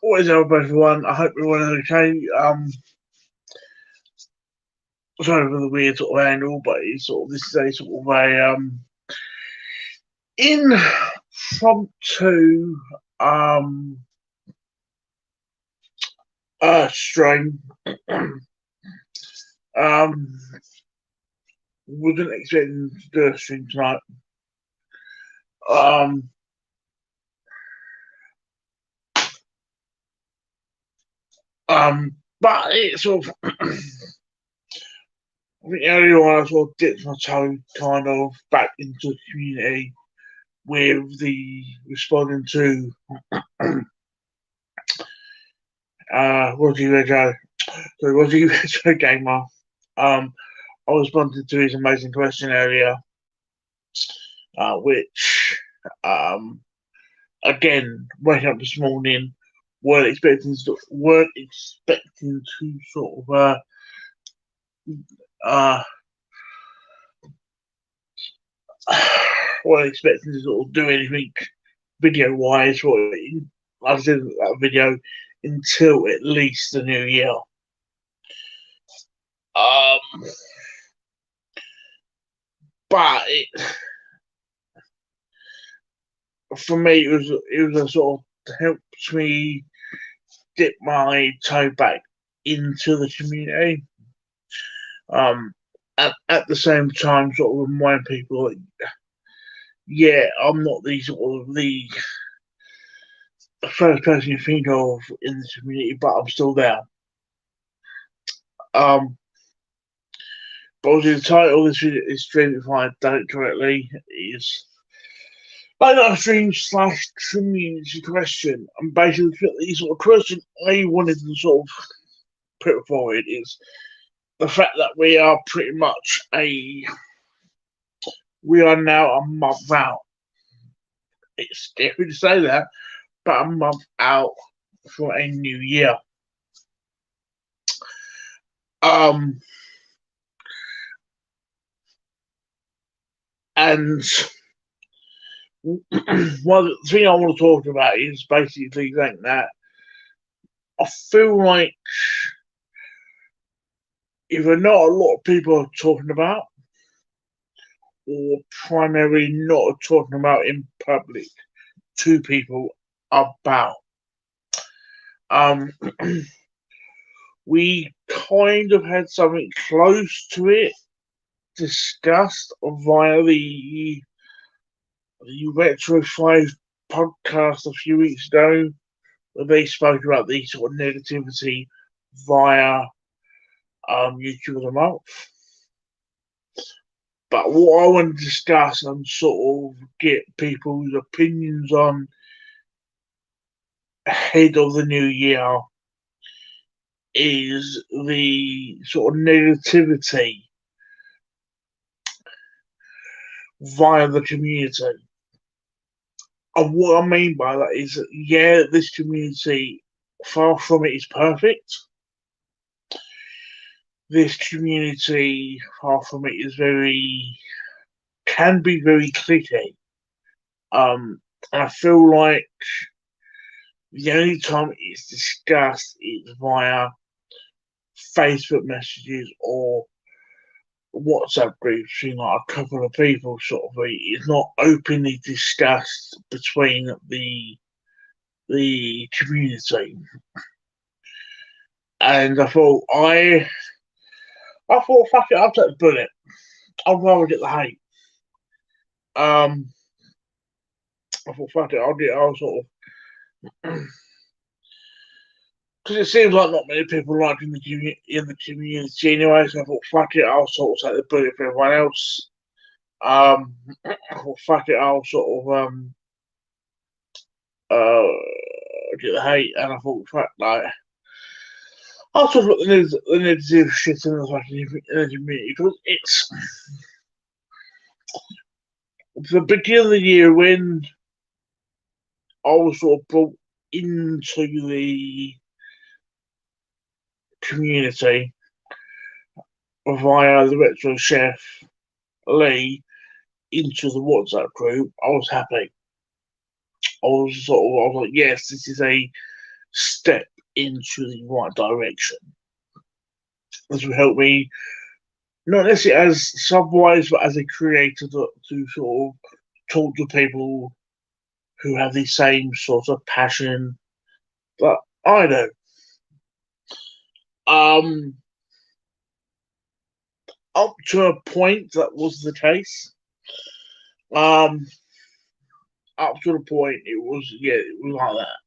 What is up, everyone? I hope everyone is okay. Sorry for the weird sort of angle, but it's sort of this is a sort of a impromptu um stream. um, wasn't expecting to do a stream tonight. Um, but it sort of I think earlier on I sort of dipped my toe kind of back into the community with the responding to Roger Rejo. So Roger Rejo Gamer. Um, I responded to his amazing question earlier, which again, waking up this morning, weren't expecting to sort of uh weren't expecting to sort of do anything video wise for like I said in that video until at least the new year. Um, but for me, it was a sort of helped me dip my toe back into the community. Um, at the same time, sort of remind people that yeah, I'm not the sort of the first person you think of in the community, but I'm still there. Um, but obviously the title of this video is stream, if I done it correctly, is like that stream slash community question. And basically the sort of question I wanted to sort of put forward is the fact that we are now a month out. It's scary to say that, but a month out for a new year. Um, and one thing I want to talk about is basically that I feel like either not a lot of people are talking about, or primarily not talking about in public to people about. Um, we kind of had something close to it discussed via the Retro 5 podcast a few weeks ago, where they spoke about the sort of negativity via YouTube of the Month. But what I want to discuss and sort of get people's opinions on ahead of the new year is the sort of negativity via the community. And what I mean by that is, yeah, this community, far from it is perfect. This community, far from it is can be very cliquey. And I feel like the only time it's discussed is via Facebook messages or WhatsApp groups between like a couple of people, sort of. It's not openly discussed between the community. And I thought fuck it, I'll take the bullet. I'd rather get the hate. Um, I thought fuck it, I'll sort of because it seems like not many people like in the community anyway. So I thought fuck it, I'll sort of take the bullet for everyone else. I thought fuck it, I'll sort of uh get the hate, and I thought fuck like. I'll talk about the negative shit in the fucking community because it's the beginning of the year when I was sort of brought into the community via the Retro Chef Lee into the WhatsApp group. I was happy. I was like, yes, this is a step into the right direction. This will help me not necessarily as subwise, but as a creator to sort of talk to people who have the same sort of passion that I do. Um, Up to a point, that was the case. Um, Up to the point, it was like that.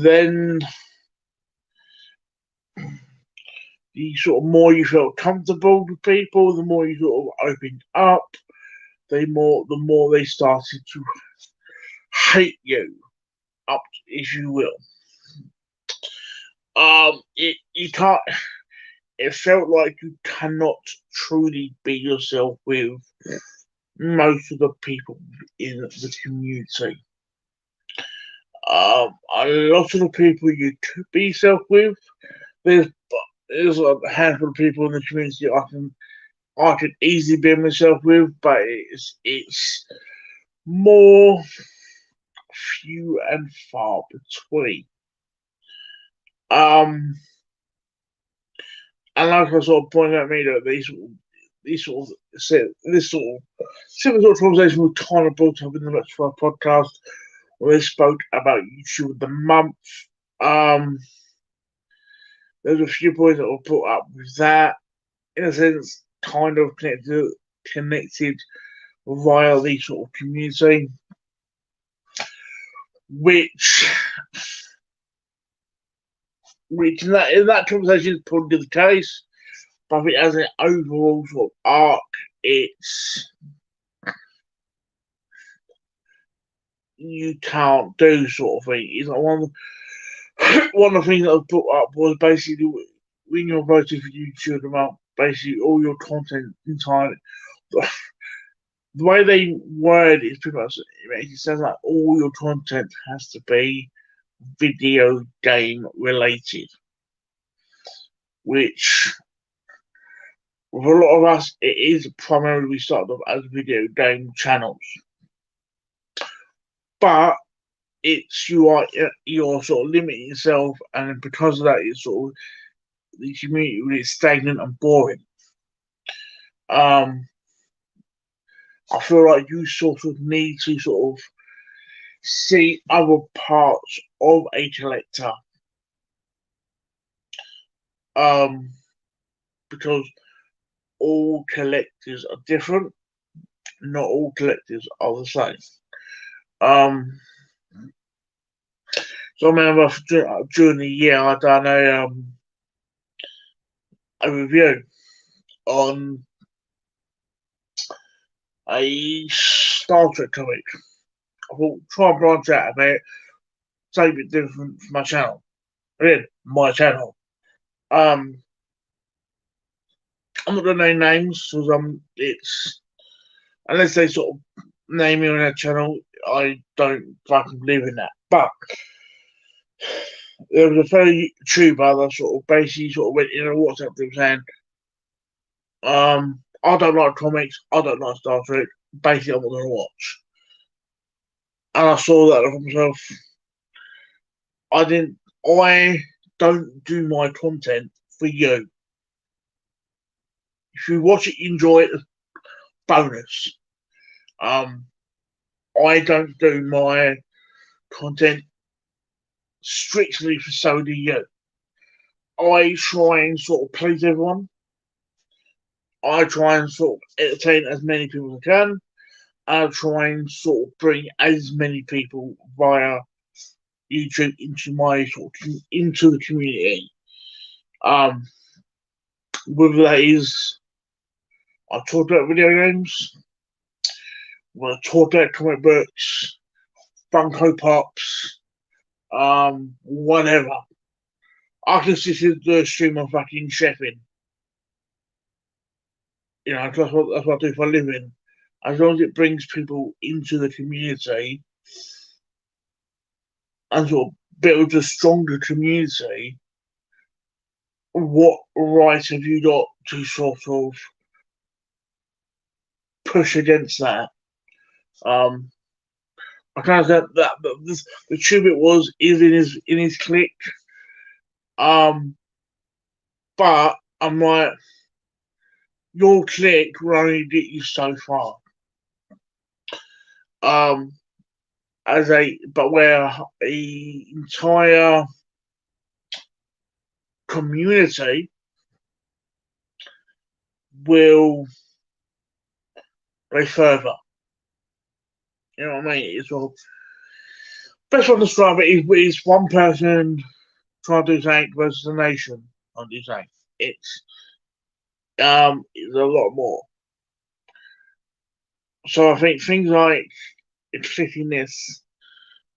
Then the sort of more you felt comfortable with people, the more you sort of opened up, the more they started to hate you, up if you will. You can't. It felt like you cannot truly be yourself with most of the people in the community. A lot of the people you could be yourself with, there's there's a handful of people in the community I could easily be myself with, but it's more few and far between. Um, and like I sort of pointed out, me that these sort of this sort of similar sort of conversation we kind of brought up in the Let's Fly podcast where they spoke about YouTube of the month. Um, there's a few points that were brought up with that, in a sense, kind of connected via the sort of community, which in that conversation is probably the case. But I think as an overall sort of arc, it's you can't do sort of thing. It's like one of the things that was brought up was basically when you're voting for YouTube about basically all your content entirely. The way they word it is pretty much it sounds like all your content has to be video game related, which with a lot of us it is primarily we started off as video game channels, but you're sort of limiting yourself, and because of that, it's sort of the community really stagnant and boring. Um, I feel like you sort of need to sort of see other parts of a collector, um, because all collectors are different. Not all collectors are the same. Um, so I remember during the year I done a review on a Star Trek comic. I thought try and branch out a bit, say a bit different from my channel. Again, my channel. I'm not gonna name names because it's unless they sort of name me on their channel, I don't fucking believe in that. But there was a fellow YouTuber that sort of basically sort of went in a WhatsApp group saying, I don't like comics, I don't like Star Trek, basically I'm not gonna watch. And I saw that for myself. I don't do my content for you. If you watch it, you enjoy it, bonus. Um, I don't do my content strictly for so do you. I try and sort of please everyone. I try and sort of entertain as many people as I can. I try and sort of bring as many people via YouTube into my sort of into the community. Um, whether that is I talk about video games, when I talk about comic books, Funko Pops, whatever. I can sit and do a stream of fucking chefing. You know, that's what I do for a living. As long as it brings people into the community and sort of builds a stronger community, what right have you got to sort of push against that? Um, I can't say that, but the tribute is in his clique. Um, but I'm like, your clique will only get you so far. Um, but where a entire community will go further. You know what I mean? It's all best one to describe it is one person trying to do something versus a nation on do something. It's it's a lot more. So I think things like cliquiness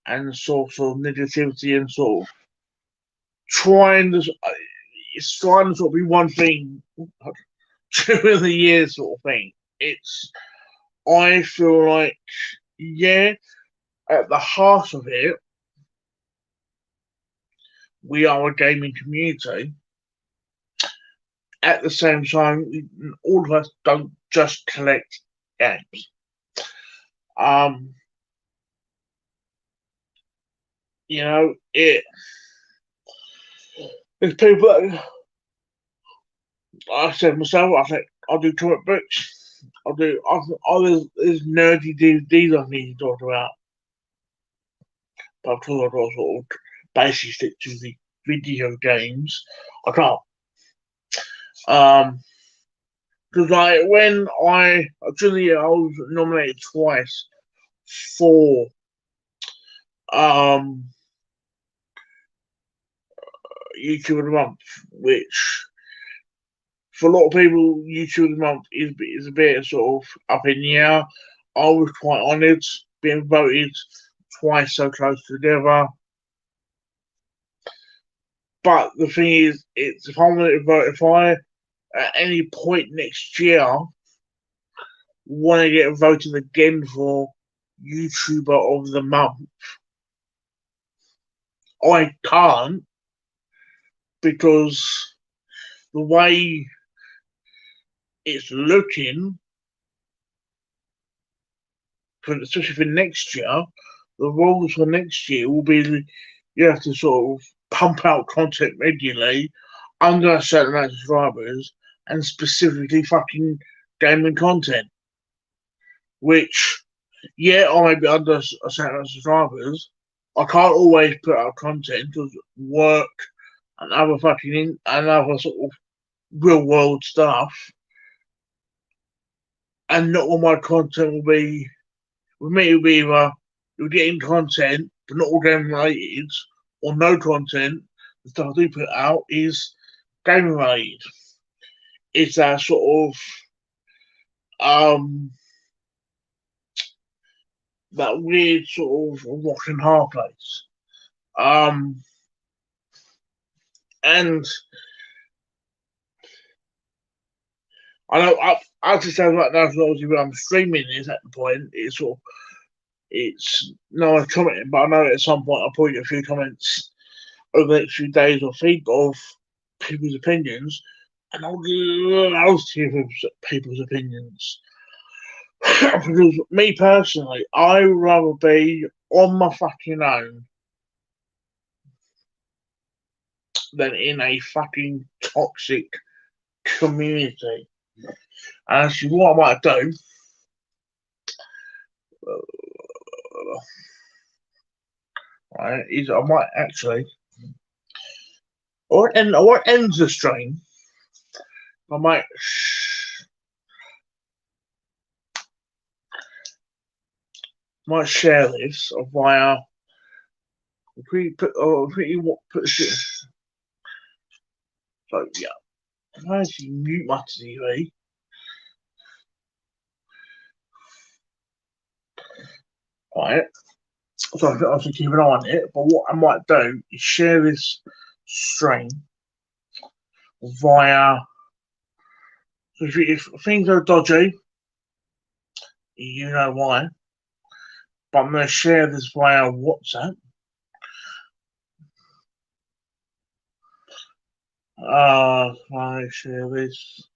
and sort of negativity and sort of trying to it's trying to sort of be one thing during the year sort of thing. It's I feel like yeah, at the heart of it, we are a gaming community. At the same time, all of us don't just collect games. Um, you know, there's people that I said myself. I think I'll do comic books. There's nerdy DVDs I need to talk about, but because I got sort of basically stick to the video games, I can't. Because when during the year I was nominated twice for um YouTube of the month, which for a lot of people, YouTube of the month is a bit sort of up in the air. I was quite honoured being voted twice so close together. But the thing is, it's if I'm going to vote, if I at any point next year want to get voted again for YouTuber of the month, I can't because the way it's looking, especially for next year, the rules for next year will be you have to sort of pump out content regularly under a certain amount of subscribers and specifically fucking gaming content. Which, yeah, I may be under a certain amount of subscribers. I can't always put out content because work and other sort of real world stuff, and not all my content will be with me. It'll be either you're getting content but not all game related, or no content. The stuff I do put out is game related. It's that sort of um that weird sort of rock and hard place. Um and I know I just say right now, obviously when I'm streaming this at the point, it's no one's commenting, but I know at some point I'll probably get a few comments over the next few days or feed of people's opinions, and I'll love to hear people's opinions. Because me personally, I would rather be on my fucking own than in a fucking toxic community. And actually, what I might do, right, is I might actually, or ends the stream, I might share this via. If we put shit. So yeah, I actually mute my TV. Right. So I should keep an eye on it. But what I might do is share this stream via. So if things are dodgy, you know why. But I'm going to share this via WhatsApp. I share this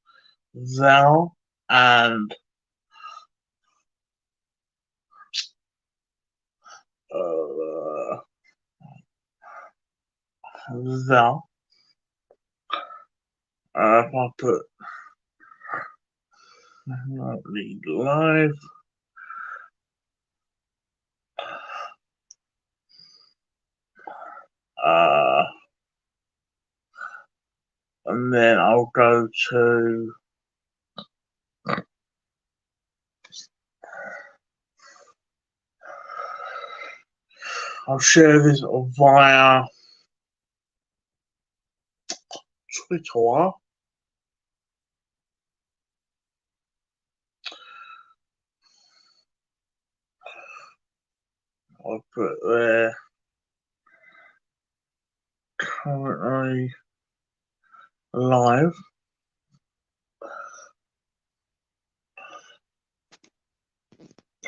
there and uh, the if I put lead live, uh, and then I'll go to I'll share this via Twitter. I'll put there currently live.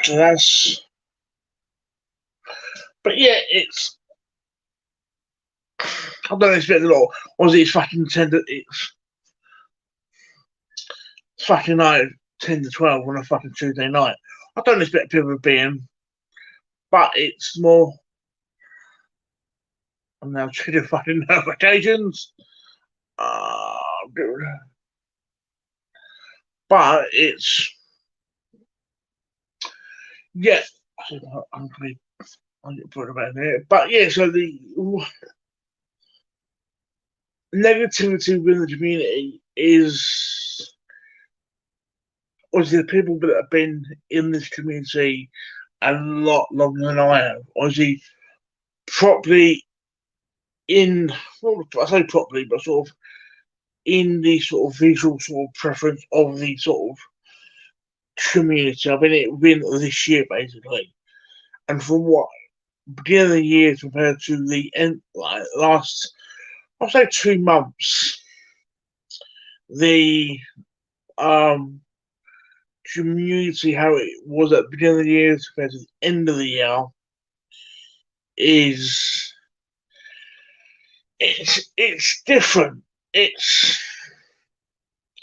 So that's, but yeah, it's, I don't expect a lot. Obviously, it's fucking 10 to, it's fucking night 10 to 12 on a fucking Tuesday night. I don't expect people to be in, but it's more, I'm now checking fucking notifications. But it's, yeah, I'm going to put about it. But yeah, so the negativity within the community is obviously the people that have been in this community a lot longer than I have. Obviously, properly in, well, I say properly, but sort of in the sort of visual sort of preference of the sort of community. I've been in it this year basically, and from what beginning of the year compared to the end, like last, I'll say 2 months, the um community how it was at the beginning of the year compared to the end of the year is it's different. It's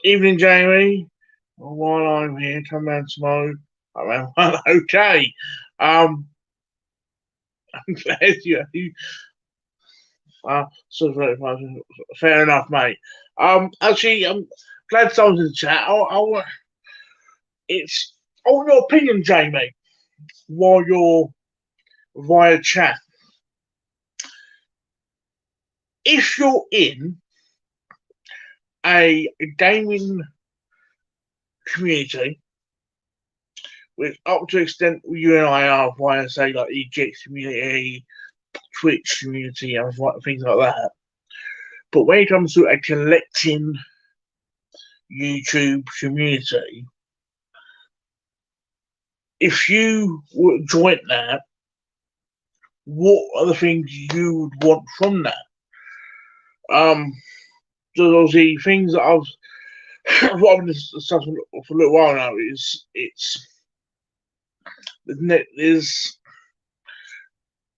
evening, Jamie. While I'm here, come round tomorrow. I'm okay. I'm glad you. So fair enough, mate. Actually, I'm glad someone's in the chat. It's I want your opinion, Jamie, while you're via chat. If you're in a gaming community, which up to the extent you and I are via, say, like EGX community, Twitch community, and things like that. But when it comes to a collecting YouTube community, if you would join that, what are the things you would want from that? There's obviously things that what I've been discussing for a little while now is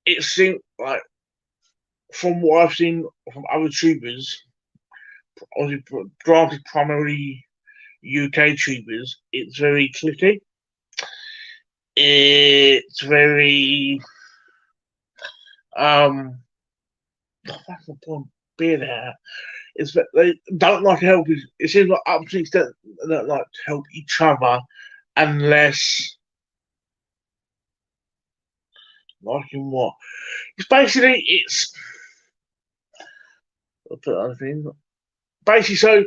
it seems like from what I've seen from other tubers, obviously granted primarily UK tubers, it's very clicky. It's very that's the point being there. Is that they don't like to help. It seems like up to an extent they don't like to help each other unless like in what? It's basically I'll put other things. Basically, so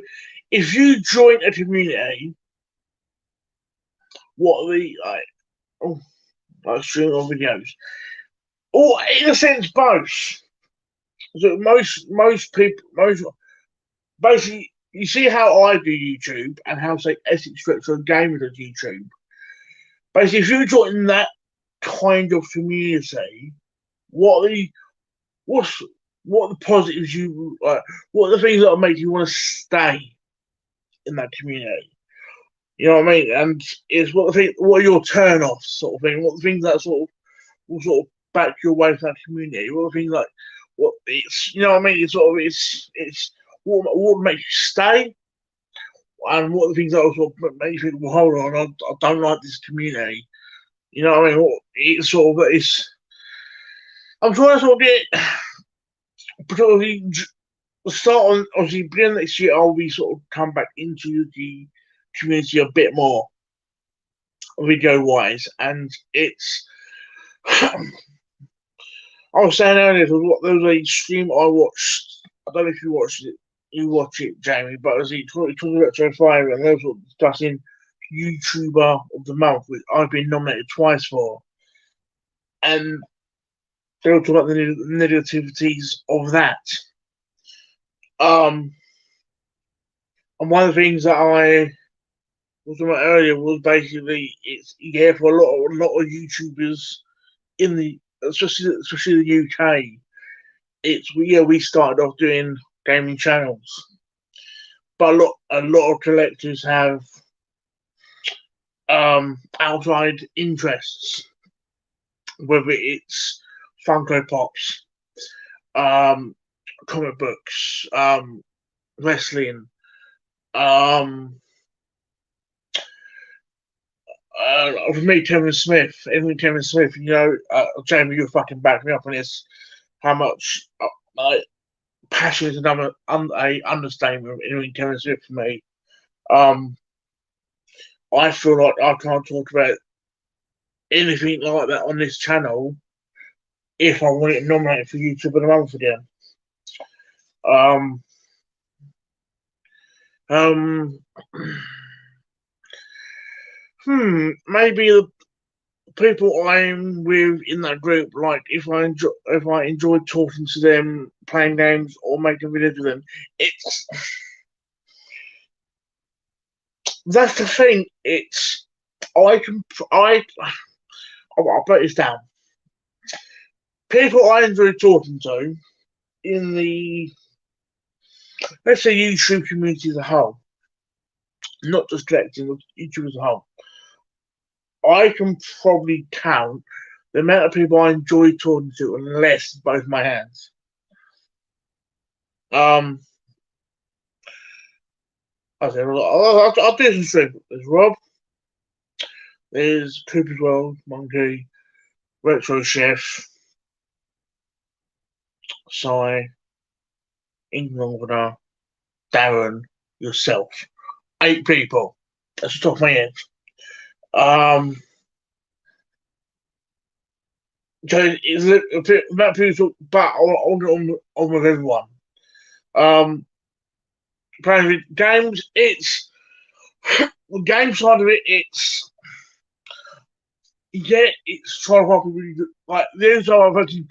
if you join a community, what are the like streaming on videos? Or in a sense both. So most people basically you see how I do YouTube and how say Essex Retro Gamer does YouTube. Basically, if you join that kind of community, what are the what's what are the positives you like? What are the things that make you want to stay in that community? You know what I mean? And it's what are your turn offs sort of thing? What are the things that sort of will sort of back you away from that community? What are things like what it's you know what I mean? It's sort of it's what makes you stay, and what are the things that sort of make you think, well, hold on, I don't like this community. You know what I mean? It's sort of it's I'm trying to sort of get, particularly start on, obviously, beginning next year, I'll be sort of come back into the community a bit more, video wise, and it's. I was saying earlier, there was a stream I watched. I don't know if you watched it. You watch it, Jamie, but as he talking about Joe Fire, and they were discussing YouTuber of the Month, which I've been nominated twice for, and they were talking about the negativities of that. Um, and one of the things that I was talking about earlier was basically it's for a lot of YouTubers in the especially the UK. It's we started off doing gaming channels, but a lot of collectors have outside interests, whether it's Funko Pops, um, comic books, wrestling, um, for me, Kevin Smith, Jamie, you fucking back me up on this. How much passion is another a understatement in Kevin Smith for me. Um, I feel like I can't talk about anything like that on this channel if I want it nominated for YouTube of the Month again. Um, um, maybe the people I'm with in that group, like if I enjoy talking to them, playing games, or making videos with them, it's that's the thing. It's I'll put this down. People I enjoy talking to in the, let's say, YouTube community as a whole, not just collecting YouTube as a whole. I can probably count the amount of people I enjoy talking to unless both my hands. I said, I'll do some straight. There's Rob, there's Cooper's World, Monkey, Retro Chef, Sai, England, Darren, yourself. 8 people. That's the top of my head. So it's about people, but I want it on with everyone. Playing games, it's the game side of it. It's it's trying to help people. Like the only time I've actually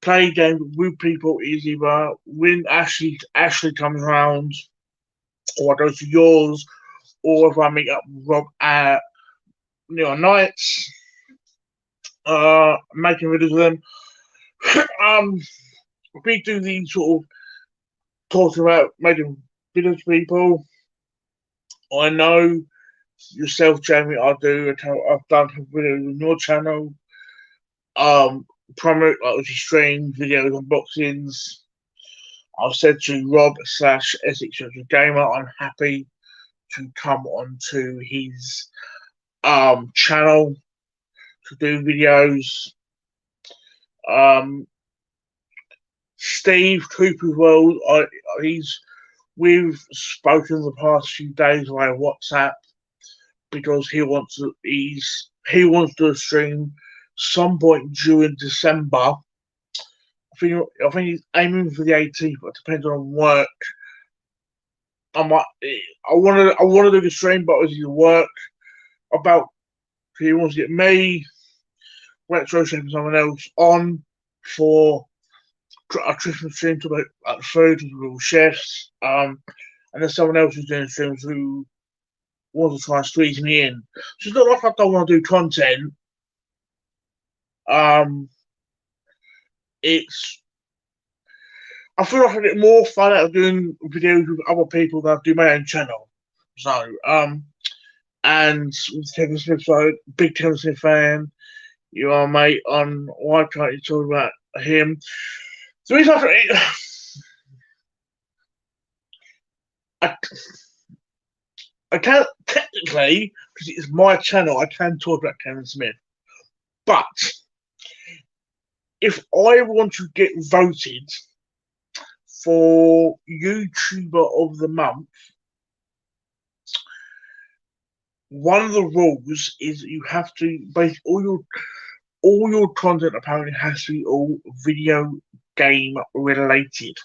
play games with people is either when Ashley comes around, or I go to yours, or if I meet up with Rob at nights, making videos with them. We do these sort of talking about making videos for people. I know yourself, Jamie. I've done videos on your channel. Primarily like streams, videos, unboxings. I've said to Rob / Essex Gamer, I'm happy to come onto his channel to do videos. Steve Cooper's World, we've spoken the past few days via WhatsApp because he wants to do a stream some point during December. I think he's aiming for the 18th, but it depends on work. I want to do the stream, but it's work about. He wants to get me, Retro Chef, and someone else on for a Christmas stream to about food with little chefs. And there's someone else who's doing streams who wants to try and squeeze me in. So it's not like I don't want to do content. I feel like I get more fun out of doing videos with other people than I do my own channel. So, and with Kevin Smith, so big Kevin Smith fan, you are, mate. On why can't you talk about him? The reason I can't technically, because it's my channel, I can talk about Kevin Smith, but if I want to get voted for YouTuber of the month, one of the rules is you have to base all your content apparently has to be all video game related.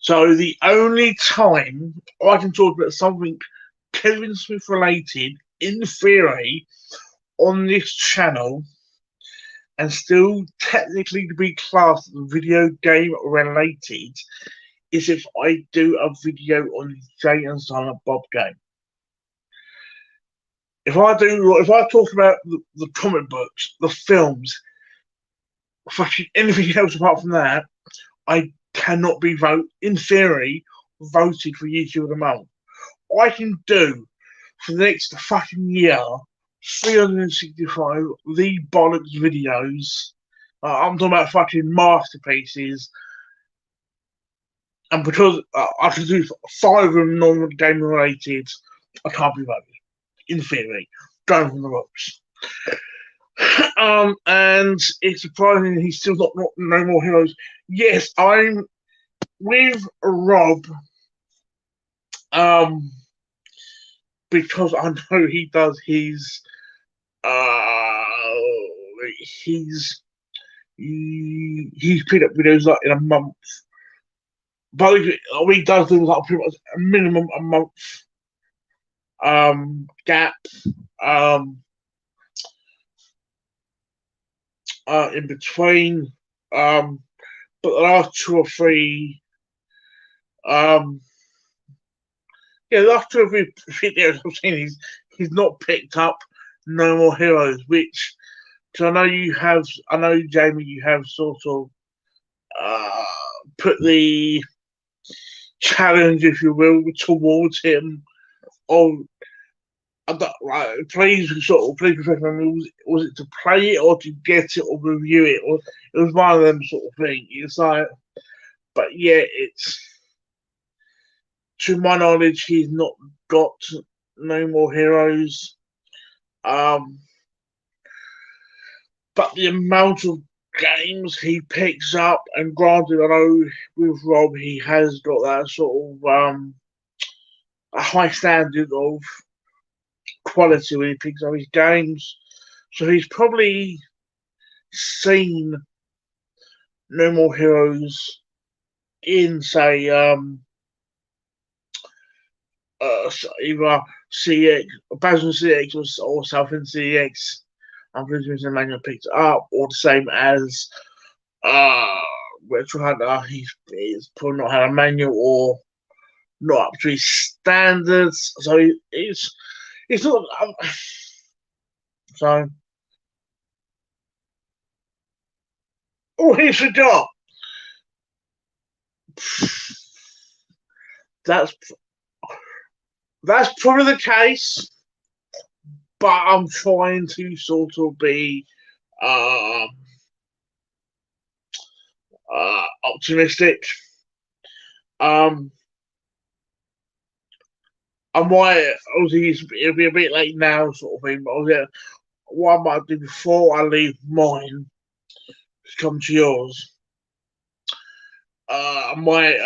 So the only time I can talk about something Kevin Smith related, in theory, on this channel, and still technically to be classed as video game related, is if I do a video on the Jay and Silent Bob game. If I talk about the comic books, the films, fucking anything else apart from that, I cannot be in theory, voted for YouTube of the month. I can do for the next fucking year 365 the bollocks videos. I'm talking about fucking masterpieces. And because I can do 5 of them non-game related, I can't be voted. In theory, going from the ropes. And it's surprising he's still not No More Heroes. Yes, I'm with Rob. Because I know he does his he's picked up videos like in a month. But he does things like pretty much a minimum a month gap in between. But the last 2 or 3 the last 2 or 3 videos I've seen he's not picked up No More Heroes, which because I know Jamie, you have sort of put the challenge, if you will, towards him of please professional. Was it to play it or to get it or review it? Or it was one of them sort of thing. It's like, but yeah, it's to my knowledge, he's not got No More Heroes. But the amount of games he picks up, and granted, I know with Rob, he has got that sort of a high standard of quality when he picks up his games. So he's probably seen No More Heroes in, say, either CX, Basel CX or Southend CX. I'm presuming the manual picked it up, or the same as Retro Hunter. He's probably not had a manual or not up to his standards. So it's not. So, here's a job. That's probably the case, but I'm trying to sort of be optimistic. I might obviously it'll be a bit late now, sort of thing. But what I might do before I leave mine to come to yours, I might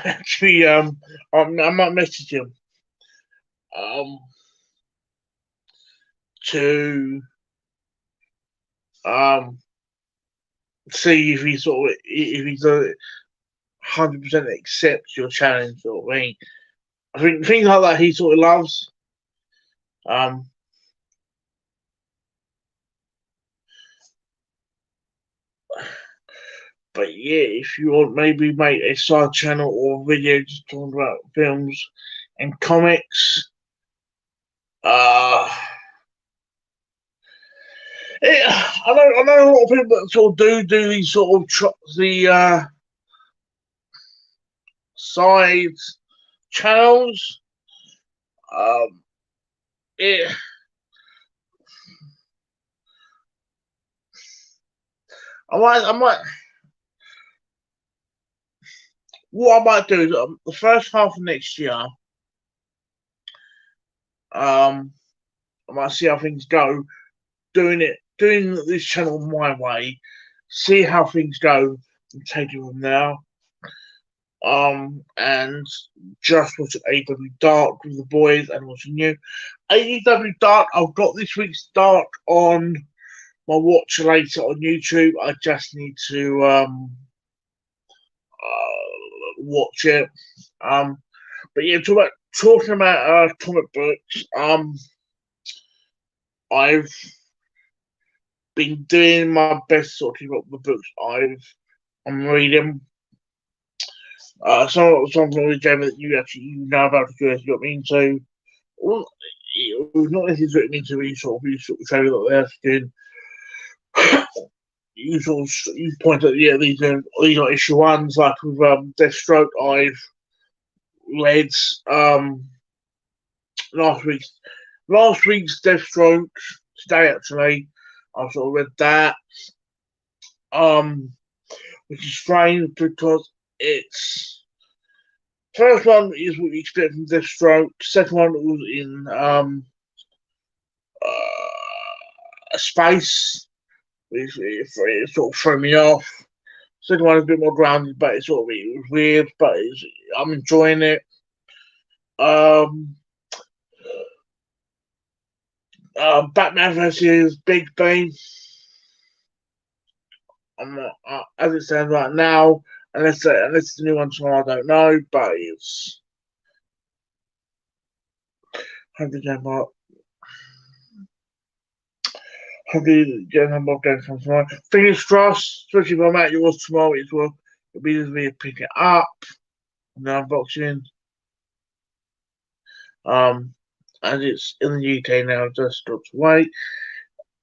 actually I might message him to see if he sort of if he's 100% accepts your challenge, sort of thing. I think things like that he sort of loves. But yeah, if you want, maybe make a side channel or video just talking about films and comics. I know a lot of people that sort of do these sort of the side channels. It, I might. What I might do is the first half of next year. I might see how things go. Doing this channel my way, see how things go, and take it from there. And just watching AEW Dark with the boys and watching you. AEW Dark, I've got this week's Dark on my watch later on YouTube. I just need to watch it. But yeah, talking about comic books. I've been doing my best sort of keep up with the books I'm reading. Some of the game that you know about because you got me into. Well, it was not necessarily written into really sort of show that they're doing. You point out, yeah, these are issue ones like with Deathstroke. I've read last week's Deathstroke today actually. I sort of read that. Which is strange because it's first one is what you expect from Deathstroke. Second one was in space. It sort of threw me off. Second one is a bit more grounded, but it was weird. But I'm enjoying it. Batman versus Bigby. I'm not, as it stands right now, unless it's a new one tomorrow, I don't know. But it's 100 Hopefully, get a more games from tomorrow. Fingers crossed, especially if I'm at yours tomorrow as well. It'll be easy to pick it up and the unboxing. As it's in the UK now, just got to wait.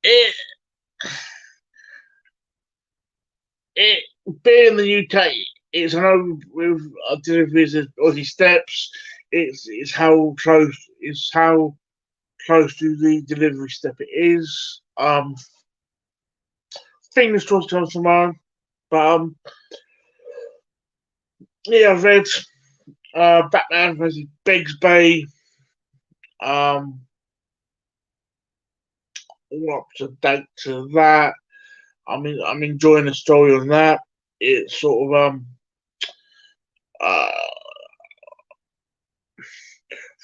It being in the UK, it's an old with deliveries of Aussie steps. It's how close to the delivery step it is. Fingers crossed comes tomorrow. But yeah, I've read Batman versus Bigby. All up to date to that. I mean, I'm enjoying the story on that. It's sort of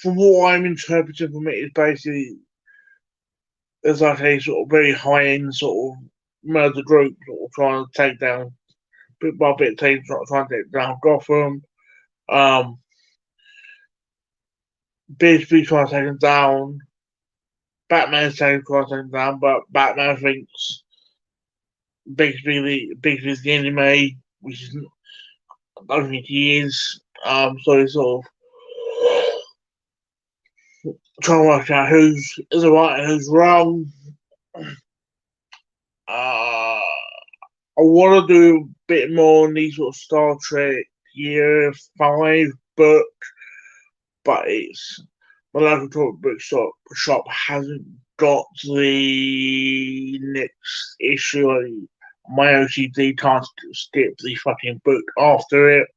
from what I'm interpreting from it, is basically there's like a sort of very high end sort of murder group sort of trying to take down bit by bit, trying to take down Gotham. Bigby trying to take him down. Batman's trying to take him down, but Batman thinks Bigby's the enemy, which is I don't think he is. So he's sort of trying to work out who's right and who's wrong. I want to do a bit more on these sort of Star Trek Year 5 book, but it's my local comic book shop hasn't got the next issue. My OCD can't skip the fucking book after it.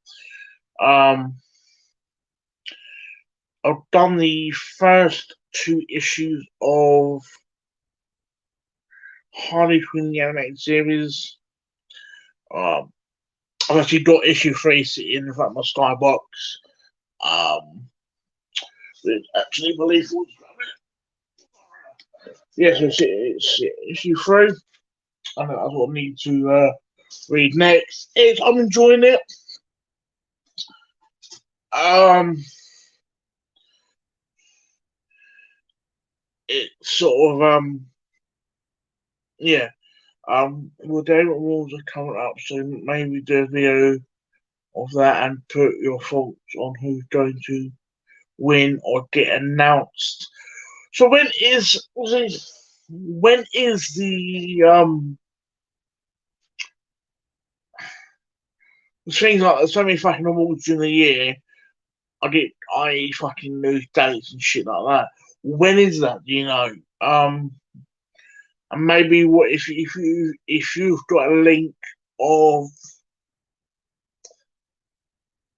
I've done the first 2 issues of Harley Quinn the animated series. I've actually got issue 3 sitting in front of my skybox. It's actually believe yes, it's issue 3. And that's what I need to read next. I'm enjoying it. It's sort of yeah. Well, David Rules are coming up, so maybe do a video of that and put your thoughts on who's going to win or get announced. So when is the things like there's so many fucking awards during the year? I fucking lose dates and shit like that. When is that? Do you know? And maybe what if you've got a link of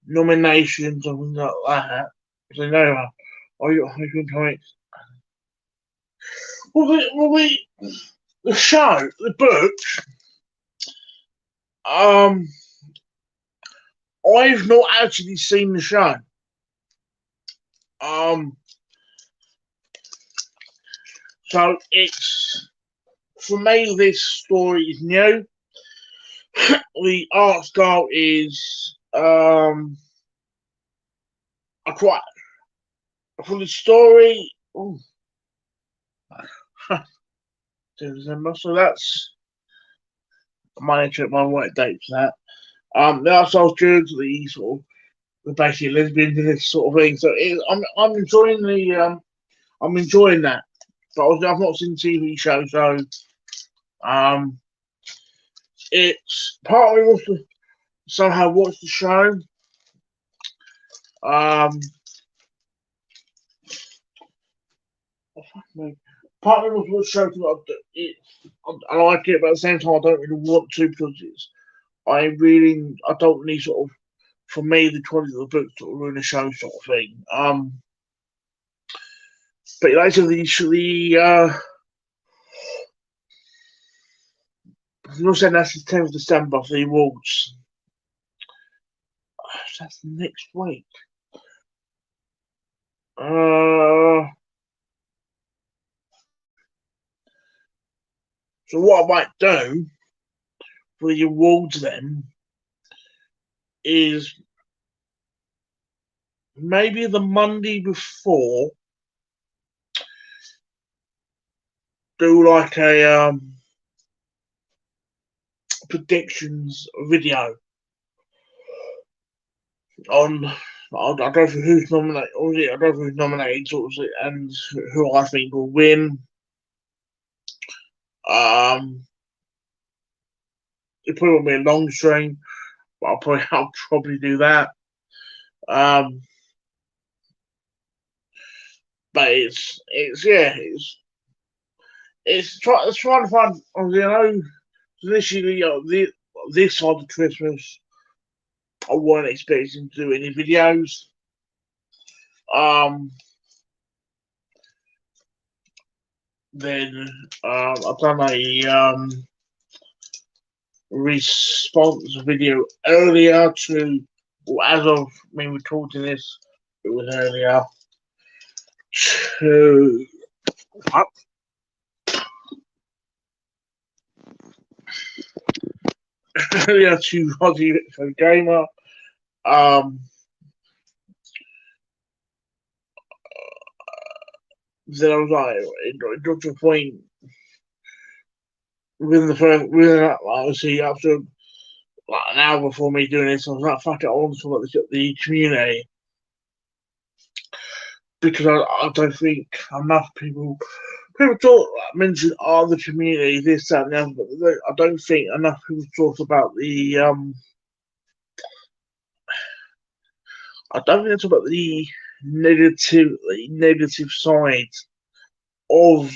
nominations or things like that? So no, are you comics? The show, the book. I've not actually seen the show. Um, so it's for me. This story is new. The art style is I quite for the story. Ooh, December. So that's I might check my work date for that. The art style's good. The sort of the basically lesbians and this sort of thing. So I'm enjoying I'm enjoying that. But I've not seen the TV show, so um, it's partly wants to somehow watch the show. Um, partly wants to watch the show because I like it, but at the same time I don't really want to because I don't need sort of for me the quality of the book sort of ruin the show sort of thing. But later you're saying that's the 10th of December for the awards. That's next week. So what I might do for the awards then is maybe the Monday before do like a predictions video on I don't know who's nominated, I don't know who's nominated, and who I think will win. It probably won't be a long stream, but I'll probably do that. But it's trying to find initially this side of Christmas I weren't expecting to do any videos. Then I've done a response video earlier to, well, as of me recording this, it was earlier to earlier to Aussie Retro Gamer. Then I was like, it got to a point within obviously after like an hour before me doing this, I was like, fuck it, I want to talk about the community because I don't think enough people talk mention the community, this, that, and the other, but I don't think enough people talk about the I don't think it's about the negative side of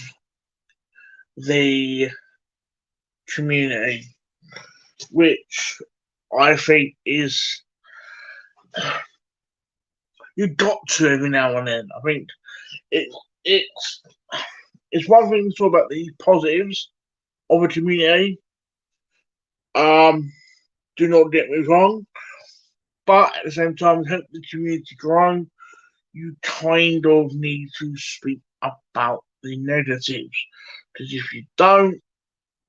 the community, which I think is you got to every now and then. I think it's one thing to talk about the positives of a community. Do not get me wrong, but at the same time, to help the community grow, you kind of need to speak about the negatives because if you don't,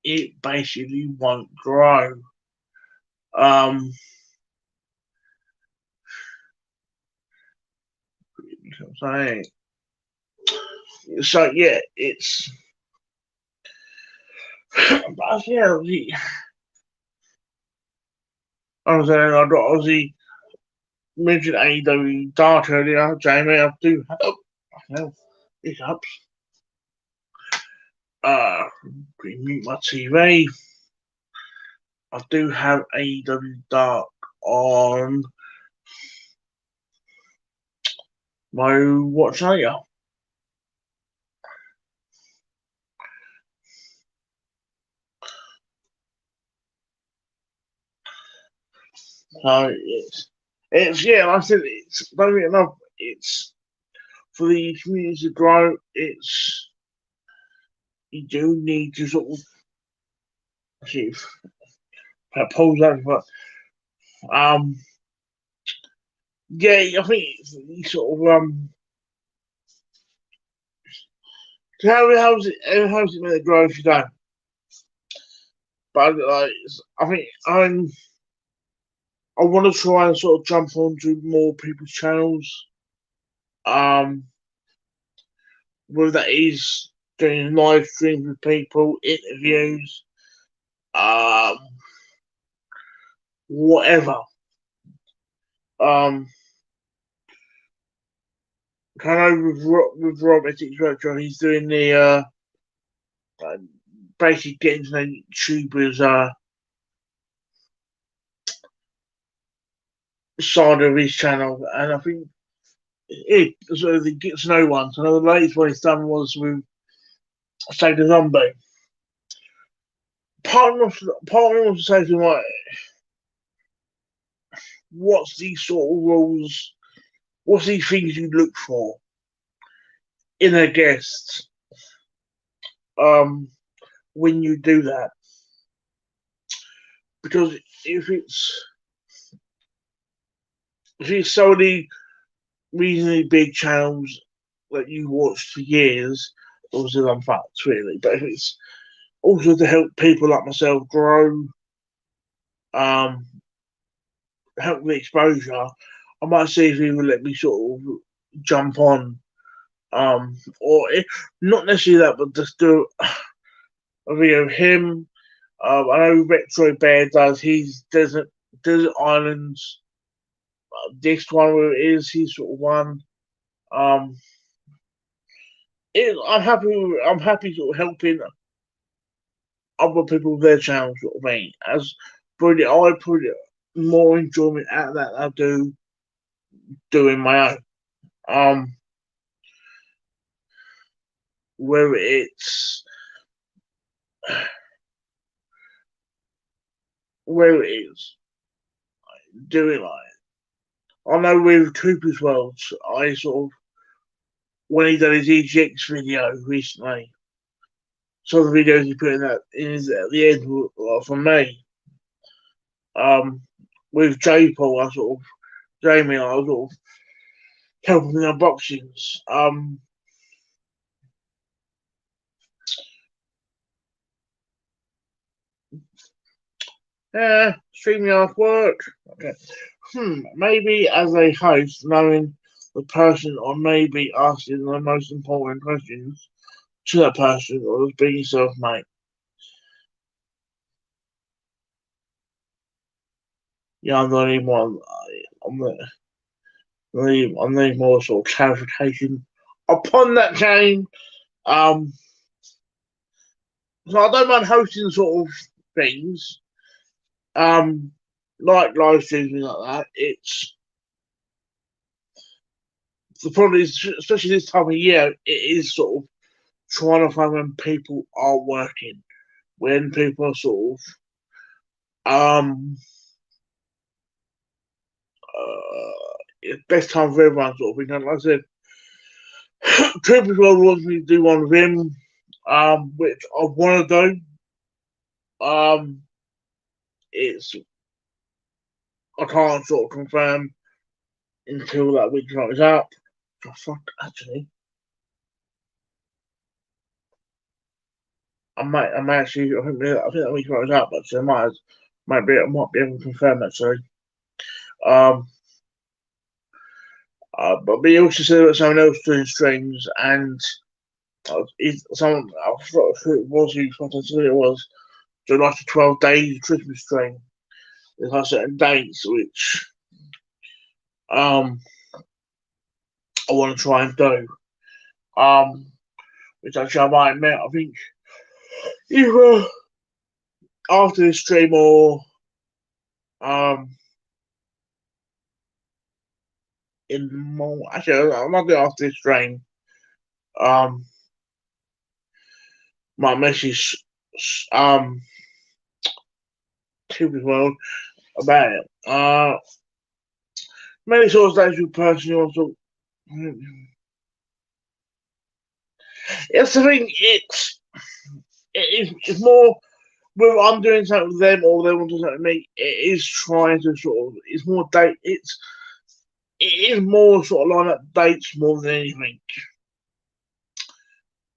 it basically won't grow. Saying. So yeah, it's but yeah, I was saying I obviously mentioned AEW Dark earlier, Jamie. I do have hiccups. Mute my TV. I do have AEW Dark on my watch later. So it's yeah, like I said, it's don't get enough. It's for the community to grow. It's you do need to sort of achieve pulls that, but yeah, I think it's sort of how's it meant to grow if you don't? But like, I think I want to try and sort of jump onto more people's channels. Um, whether that is doing live streams with people, interviews, um, whatever. Um, kind of with Robert Retro, he's doing the uh, basically getting to know YouTubers side of his channel, and I think it sort of the get to know ones. I know the latest one he's done was with Save the Zombie. Part of me wants to say to him, like, what's these sort of rules? What's these things you look for in a guest when you do that? Because if it's solely reasonably big channels that you watched for years, obviously I'm fucked really. But if it's also to help people like myself grow, um, help the exposure, I might see if he will let me sort of jump on, not necessarily that, but just do a video of him. I know Retro Bear does his desert islands. This one where it is, he's sort of one. Um, I'm happy. I'm happy sort of helping other people with their channels, sort of thing. As I put more enjoyment out of that than I do doing my own. Um, where it is doing like I know with Cooper's World, I sort of when he done his EGX video recently, some of the videos he put in that is at the end were from me. With J Paul, Jamie, I was sort of helping with unboxings. Yeah, StreamYard work. Okay. Maybe as a host, knowing the person or maybe asking the most important questions to that person or just being yourself, mate. Yeah, I'm not even one. I'm not, I need more sort of clarification upon that chain. Um, so I don't mind hosting sort of things. Um, like live streaming like that. It's the problem is, especially this time of year, it is sort of trying to find when people are working, when people are sort of best time for everyone sort of thing. And like I said, Cooper's World wants me to do one with him, which I want to do. It's I can't sort of confirm until that week is up. Oh, fuck, actually, I might actually, I think that week is up, but so I might be able to confirm that. Sorry. Um, but we also said that someone else doing streams, and someone I forgot who it was. Who it was. So like a 12 days Christmas stream. There's like certain dates which um I want to try and do. Um, which actually I might admit, I think either after this stream or um in more actually I might do after this stream. Um, my message um to as well about it. Many sort of days with person also. It's the thing. it's more whether I'm doing something with them or they want to do something with me. It is trying to sort of. It's more date. It is more sort of line up dates more than anything.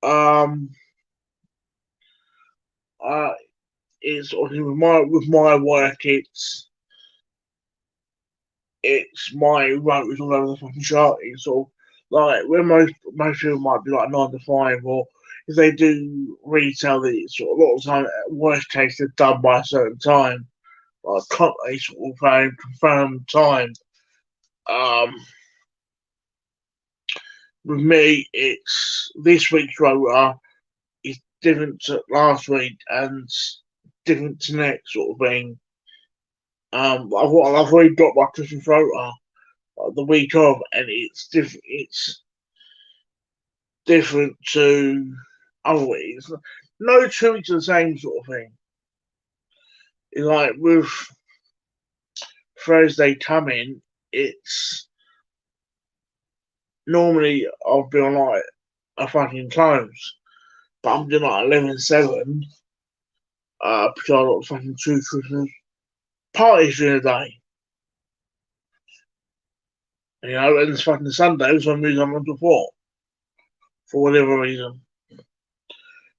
Um, uh, it's obviously with my work. It's my route all over the fucking chart. It's sort of like where most people might be like 9 to 5, or if they do retail, it's sort of a lot of the time. Worst case, they're done by a certain time. Like a sort of confirmed time. Um, with me, it's this week's rota is different to last week and different to next sort of thing. I've already got my Christmas rota the week of, and it's different. It's different to other weeks. No 2 weeks are the same sort of thing. It's like with Thursday coming, it's normally I'll be on like a fucking close, but I'm doing like 11/7 because I've got fucking 2 Christmas parties during the day. You know, and it's fucking Sunday, so I'm moving on to 4 for whatever reason.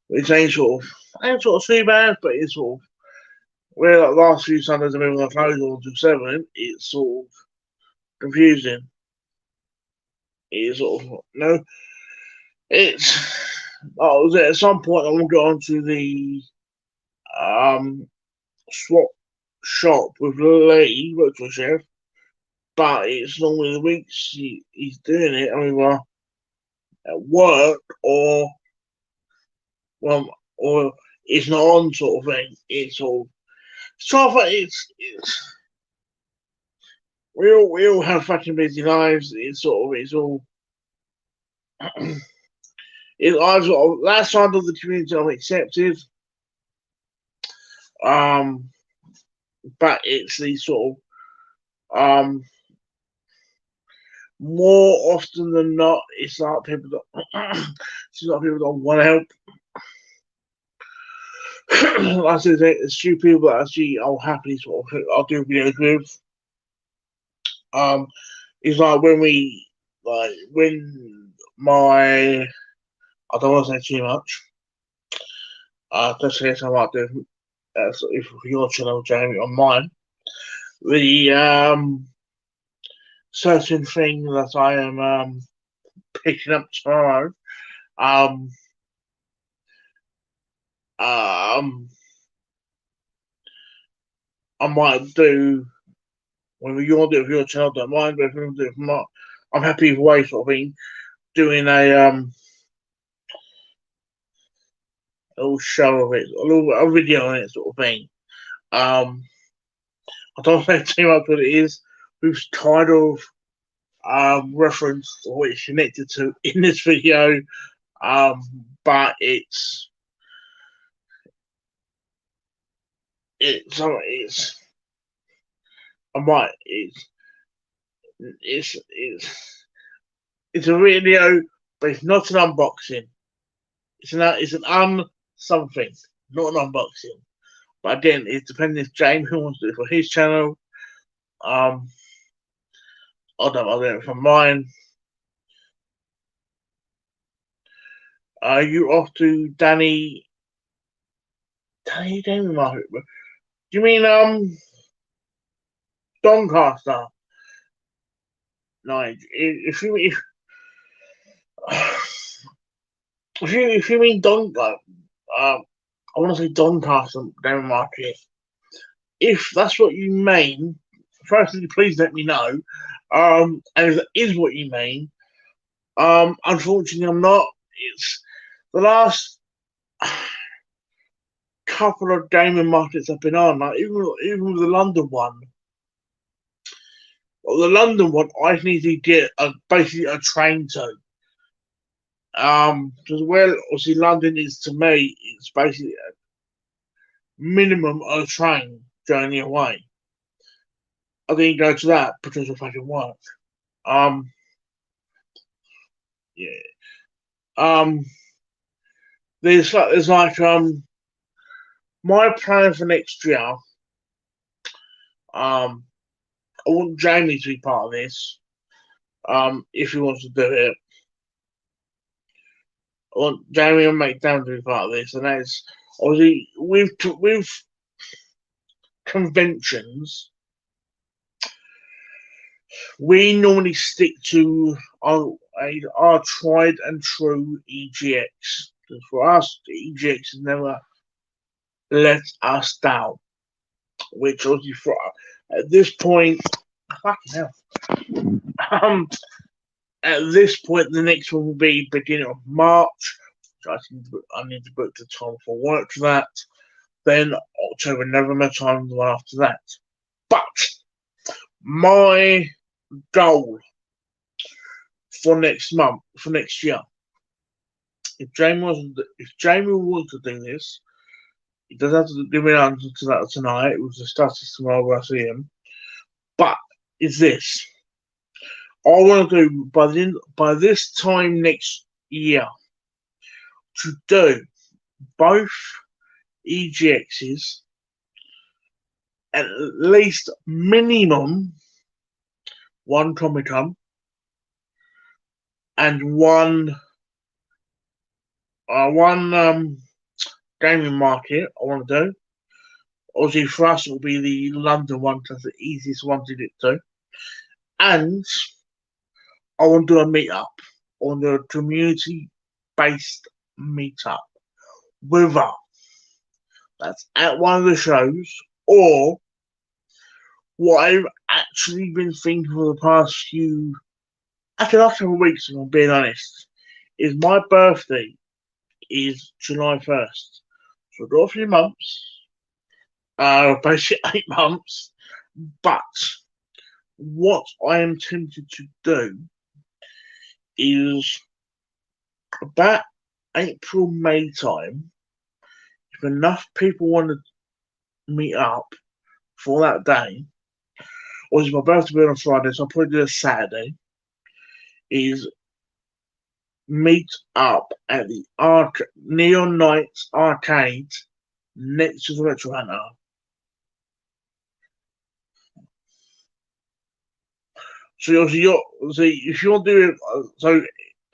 Which ain't sort of too bad, but it's sort of where like last few Sundays I've been on close on to 7, it's sort of confusing. It's sort of no, it's was at some point I want to go on to the um swap shop with Lee, virtual chef, but it's normally the weeks he's doing it either at work well or it's not on sort of thing. It's all so it's we all have fucking busy lives. It's all it I sort of that side of the community I'm accepted. Um but it's the sort of more often than not it's like people that it's like people don't want to help. I said there's few people that actually I'll happily sort of I'll do videos with. Um, it's like when my I don't want to say too much. Just in case I might do if your channel, Jamie, on mine. The certain thing that I am picking up tomorrow. Um, um, I might do whether you want to do it with your channel, don't mind. But if you want to do it from I'm happy either way. Sort of thing. Doing a little show of it, a video on it, sort of thing. I don't know too much what it is. We've kind of referenced what it's connected to in this video, but it's I might it's a video, but it's not an unboxing. It's an something, not an unboxing. But again, it's depending if James wants to do it for his channel. I'll do it for mine. Are you off to Danny Damon Market? Do you mean Doncaster? No, if you mean I want to say Doncaster Damon Market. If that's what you mean, firstly, please let me know. And if that is what you mean, unfortunately, I'm not. It's the last couple of gaming markets I've been on, like even with the London one. Well, the London one, I need to get basically a train to. Because where obviously London is to me, it's basically a minimum of a train journey away. I didn't go to that because of fucking work. Yeah. Um, there's like my plan for next year, um, I want Jamie to be part of this. If he wants to do it, I want Jamie and Mike Down to be part of this, and that's obviously with conventions. We normally stick to our tried and true EGX. Because for us, the EGX has never let us down. Which obviously, for at this point, fucking hell. Um, at this point, the next one will be beginning of March. So I need to book the time for work for that. Then October, November time, the one after that. But my goal for next month, for next year, if Jamie wants to do this, he doesn't have to give me an answer to that tonight. It was discussed tomorrow when I see him. But is this? I want to do by this time next year to do both EGXs at least minimum one Comic Con and one gaming market. I want to do. Obviously, for us, it will be the London one because the easiest one to get to. And I want to do a meetup on the community-based meetup with her. That's at one of the shows, or what I've actually been thinking for the past after the last couple of weeks, if I'm being honest, is my birthday is July 1st. So I've got a few months, basically 8 months, but what I am tempted to do is about April, May time, if enough people want to meet up for that day, or it's my birthday on a Friday, so I'll probably do a Saturday, is meet up at the Neon Nights Arcade next to the Retro Hunter. So if you want to do it, so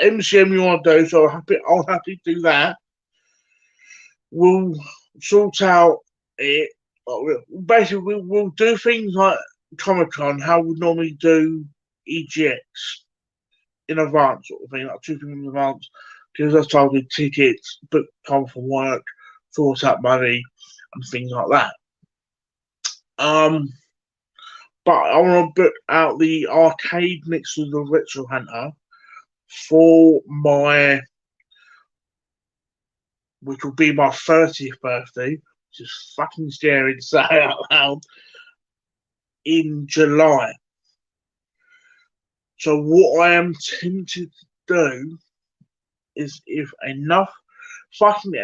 MCM you want to do, so I'll happy to do that. We'll sort out it. Basically, we'll do things like Comic Con, how we normally do EGX in advance, sort of thing, like 2 things in advance. Because that's how we tickets, book time from work, sort out money, and things like that. But I want to book out the arcade next to the Retro Hunter for which will be my 30th birthday, which is fucking scary to say out loud, in July. So what I am tempted to do is if at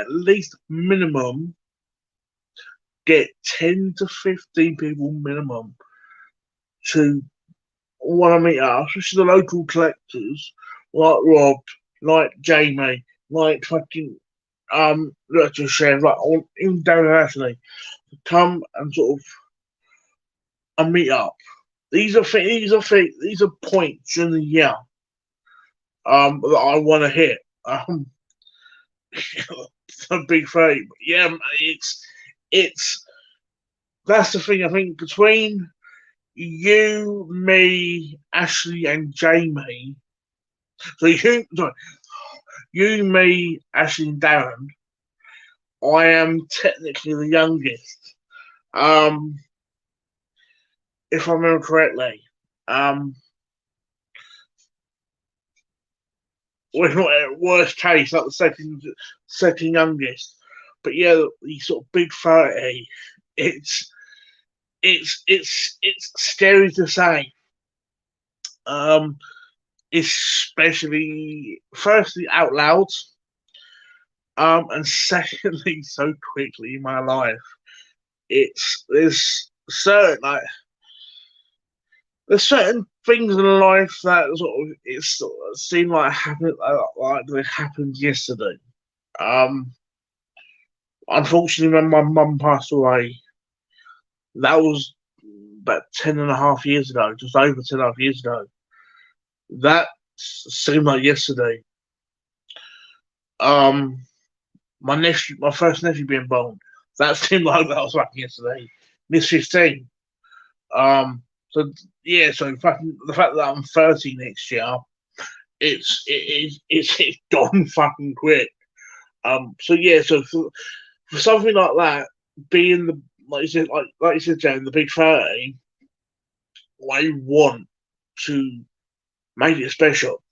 least minimum, get 10 to 15 people minimum to want to meet up, especially the local collectors like Rob, like Jamie, like fucking Richard Share, like even Darren Ashley, to come and sort of a meet up. These are points in the year that I want to hit. A big thing, but yeah, it's that's the thing. I think between you, me, Ashley, and Jamie. So you, me, Ashley, and Darren. I am technically the youngest. If I remember correctly. Well, not at worst case, like the second youngest. But yeah, the sort of big 30. It's scary to say. Especially firstly out loud, and secondly so quickly in my life. There's certain things in life that sort of seem like they happened yesterday. unfortunately, when my mum passed away, that was about 10.5 years ago, just over 10.5 years ago. That seemed like yesterday. Um, my first nephew being born, that seemed like that was like yesterday. Miss 15. So yeah, so the fact that I'm 30 next year, it's gone fucking quick. So yeah, so for something like that, being the like you said, Jane, the big 30, I want to make it special.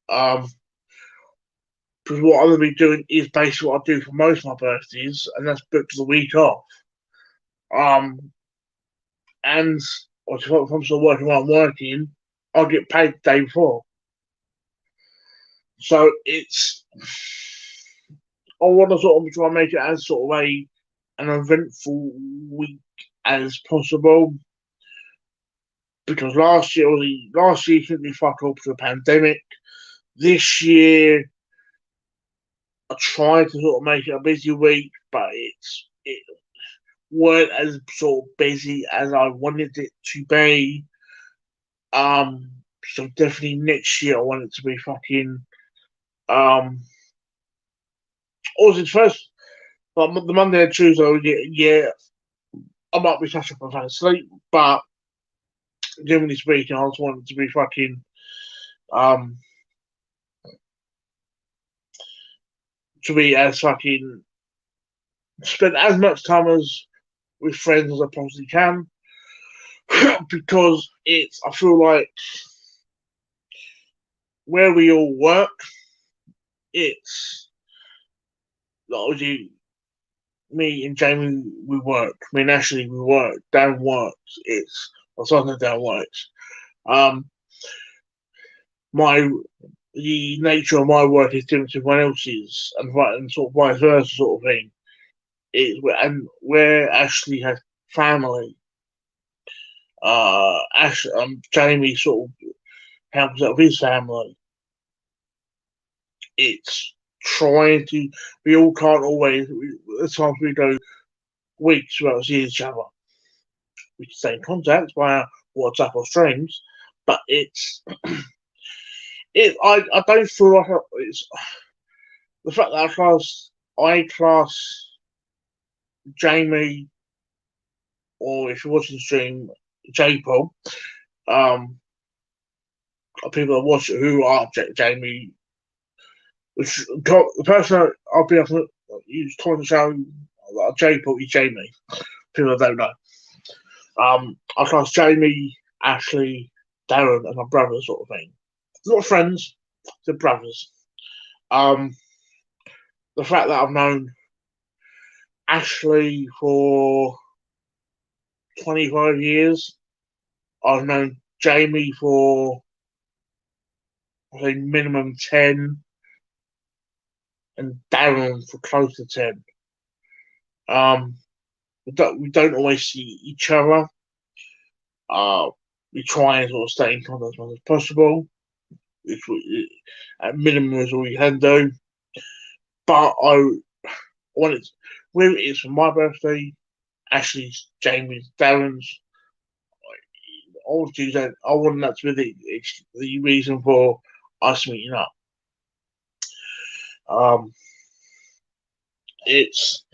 Um, because what I'm gonna be doing is basically what I do for most of my birthdays, and that's book the week off. Um, and if I'm still working while I'm working, I'll get paid the day before. So I want to sort of try and make it as sort of an eventful week as possible. Because last year couldn't be fuck up to the pandemic. This year I tried to sort of make it a busy week, but it weren't as sort of busy as I wanted it to be. So definitely next year I want it to be fucking also first like the Monday and Tuesday, yeah, I might be touching up on sleep, but generally speaking, I just want it to be fucking um to be as fucking spend as much time as with friends as I possibly can because I feel like where we all work, it's like obviously me and Jamie we work. Me and Ashley we work. Dan works. It's well, something Dan works. Um, my the nature of my work is different to everyone else's, and sort of vice versa, sort of thing. And where Ashley has family, Jamie sort of helps out with his family. It's trying to. We all can't always. At times we go weeks without seeing each other. We can stay in contact via WhatsApp or streams, but I don't feel like it's the fact that I class Jamie, or if you're watching the stream, J Paul, um, people that watch it who are Jamie, which the person I'll be able to use time to show J Paul is Jamie. People that don't know. I class Jamie, Ashley, Darren, and my brother sort of thing. Not friends, they're brothers. Um, the fact that I've known Ashley for 25 years, I've known Jamie for I think minimum 10, and Darren for close to 10. Um, we don't always see each other. Uh, we try and sort of stay in contact as much as possible. At minimum is all we can do. But I wanted, whether it's for my birthday, Ashley's, Jamie's, Darren's, I want to do that. I want that to be the reason for us meeting up. Um, it's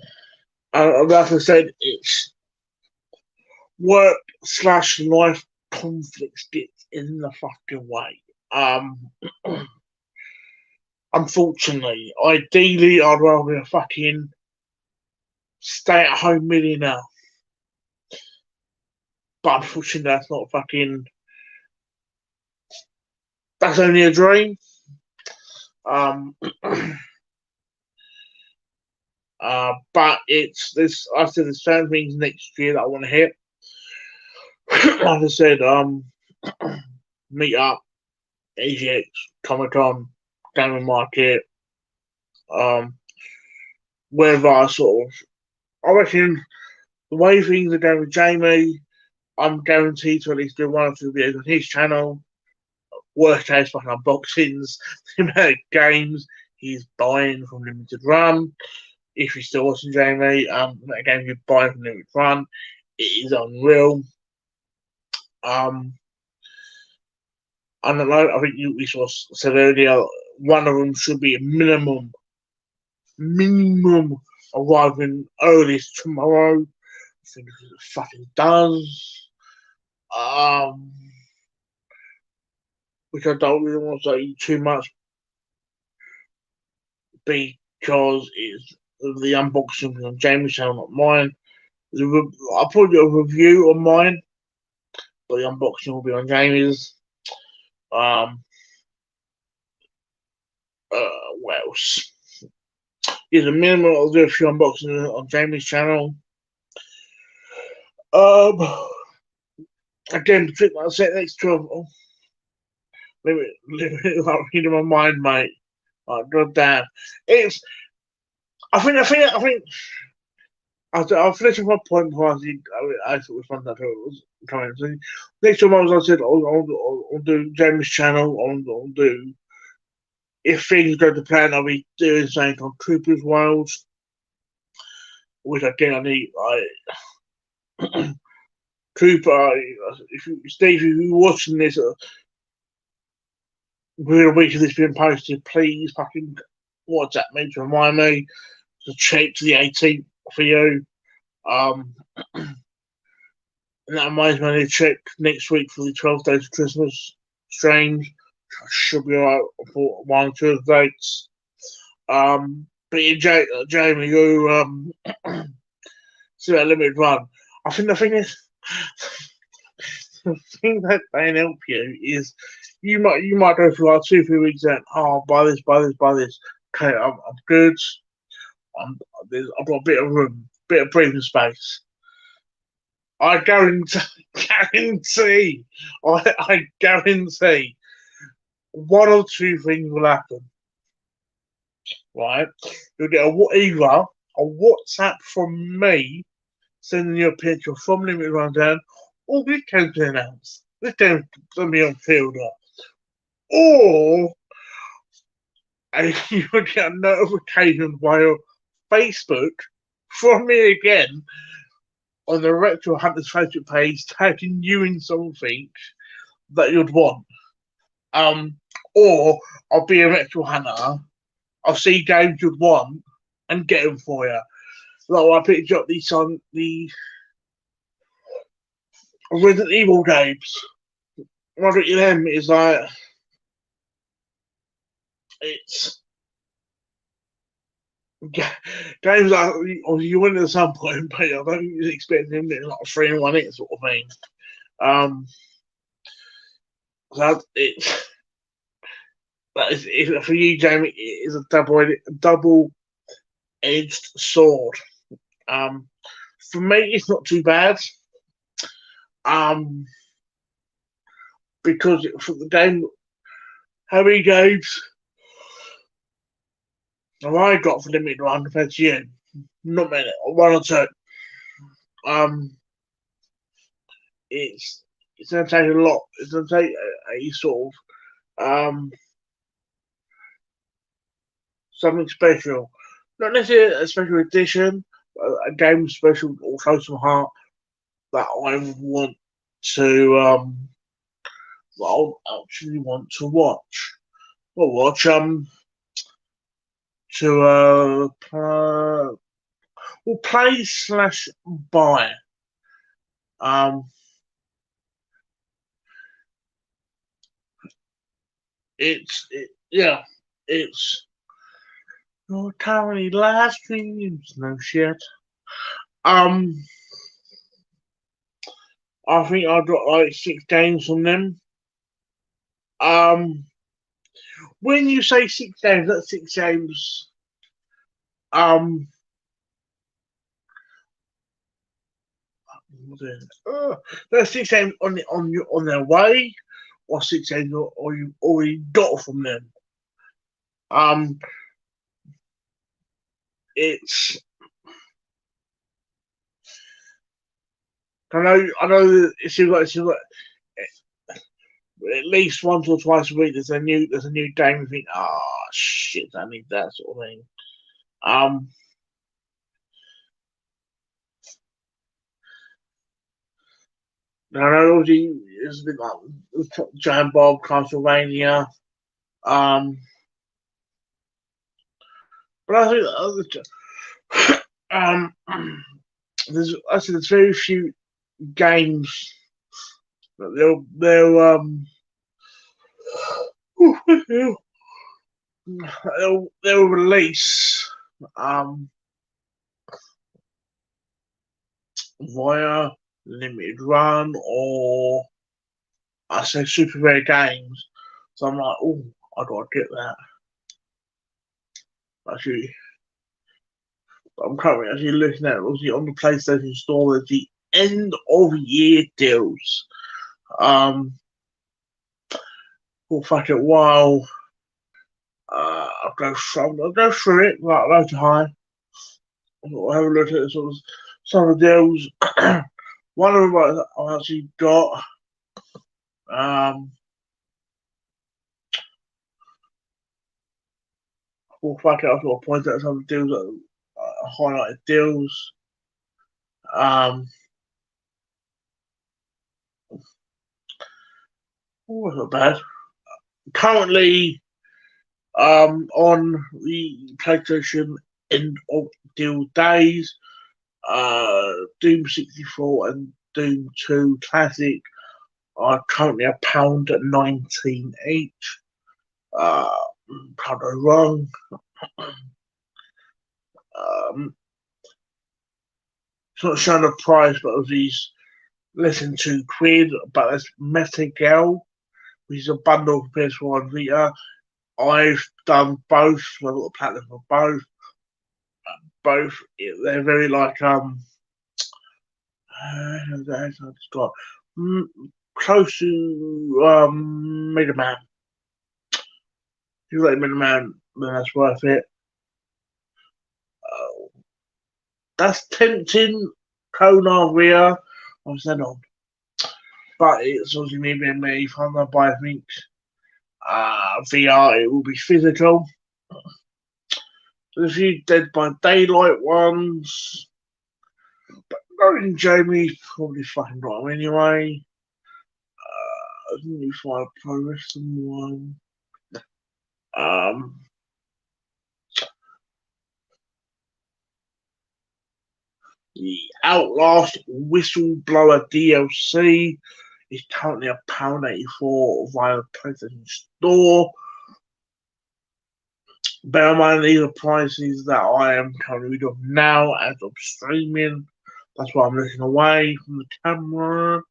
like I said, it's work slash life conflicts gets in the fucking way. Unfortunately, ideally, I'd rather be a fucking stay-at-home millionaire, but unfortunately, that's not fucking. That's only a dream. Um, but it's this. I said there's certain things next year that I want to hit. Like I said, meet up, AGX, Comic Con, Gaming Market, um, wherever I sort of. I reckon the way things are going with Jamie, I'm guaranteed to at least do one or two videos on his channel. Worst case, fucking unboxings, the amount of games he's buying from Limited Run. if you're still watching Jamie, that game you buy from Limited Run, it is unreal. I don't know. I think we said earlier, one of them should be a minimum arriving earliest tomorrow. I think it fucking does. Which I don't really want to say too much because it's the unboxing on Jamie's channel, not mine. I'll probably do a review on mine, but the unboxing will be on Jamie's. What else? There's a minimum. I'll do a few unboxings on Jamie's channel. Again, trick like I said, next 12. Leave it in my mind, mate. Oh, God damn. It's. I think. I'll finish with my point before I thought we found that it was coming. So next time I said I'll do Jamie's channel. I'll do, if things go to plan, I'll be doing something on Troopers World, which again I need. Trooper, Steve, if you're watching this within a week of this being posted, please fucking WhatsApp me to remind me to check to the 18th for you. And that reminds me, I need to check next week for the 12 Days of Christmas Strange. I should be alright for one or two of the dates. But yeah, Jamie, you see that Limited Run. I think the thing is, the thing that can help you is you might go for like 2-3 weeks and buy this. Okay, I'm good. I've got a bit of room, bit of breathing space. I guarantee, I guarantee, one or two things will happen. Right, you'll get either a WhatsApp from me sending you a picture from Limited Rundown, or this game's been announced. This game's going to be on Fielder. Or you will get a notification via Facebook from me again on the Retro Hunters Facebook page, tagging you in something that you'd want. Or I'll be a Retro Hunter. I'll see games you'd want and get them for you. Like I picked up the Resident Evil games. One of them is like it's games like you win at some point, but I don't think you expect them to like 3-in-1 hit sort of thing. So that is for you, Jamie. It is a double-edged sword. For me, it's not too bad. Because for the game, how many games have I got for Limited Run compared to you? Not many, one or two. It's going to take a lot. It's going to take a sort of something special, not necessarily a special edition, but a game special or close to my heart that I would want to that I actually want to watch. Well, watch to play / buy. Yeah, it's not currently live streams, no shit. I think I got like 6 games from them. When you say 6 games, that's 6 games. That's 6 games on their way, or 6 games or you already got from them. It's I know it seems like at least once or twice a week there's a new game. You think, shit, I need that sort of thing. Now, I know obviously it's a bit like Giant Bob, Castlevania. Um, but I think um, there's very few games that they'll release um via limited run or I say super rare games. So I'm like, oh, I gotta get that. Actually, I'm currently actually looking at obviously on the PlayStation Store. There's the end of year deals. We'll fuck it while I'll go through it like low to high. I'll have a look at sort of some of the deals. One of them I actually got. Um, we'll fuck it. I've got to point out some of the deals that highlighted deals. Um, oh, not bad. Currently, on the PlayStation end of deal days, Doom 64 and Doom 2 Classic are currently £1.19 each. Can't go wrong. It's not showing the price, but of these less than £2. But that's Metagal, which is a bundle for PS4 and Vita. I've done both. So I've got a platinum for both. Both they're very like I just got close to Mega Man. If you like Mega Man, then that's worth it. That's tempting. Konar Ria, I'm sent on, but it's obviously me being me. If I'm gonna buy anything VR, it will be physical. There's a few Dead by Daylight ones. Knowing Jamie probably fucking got them anyway. I think you find a progress one. Um, the Outlast Whistleblower DLC is currently £1.84 via the PlayStation Store. Bear in mind these are prices that I am currently rid of now as of streaming. That's why I'm looking away from the camera.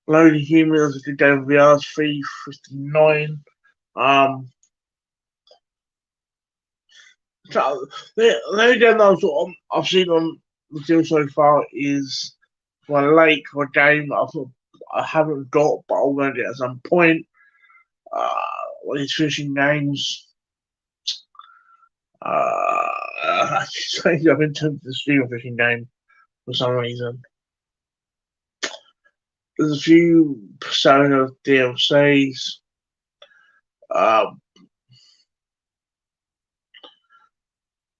Loading Humans is a good game VR, 359. Um, so the only game that I've seen on the deal so far is my Lake, or game that I haven't got, but I'm going to get at some point. One of these fishing games. I've been tempted to stream a fishing game for some reason. There's a few Persona DLCs.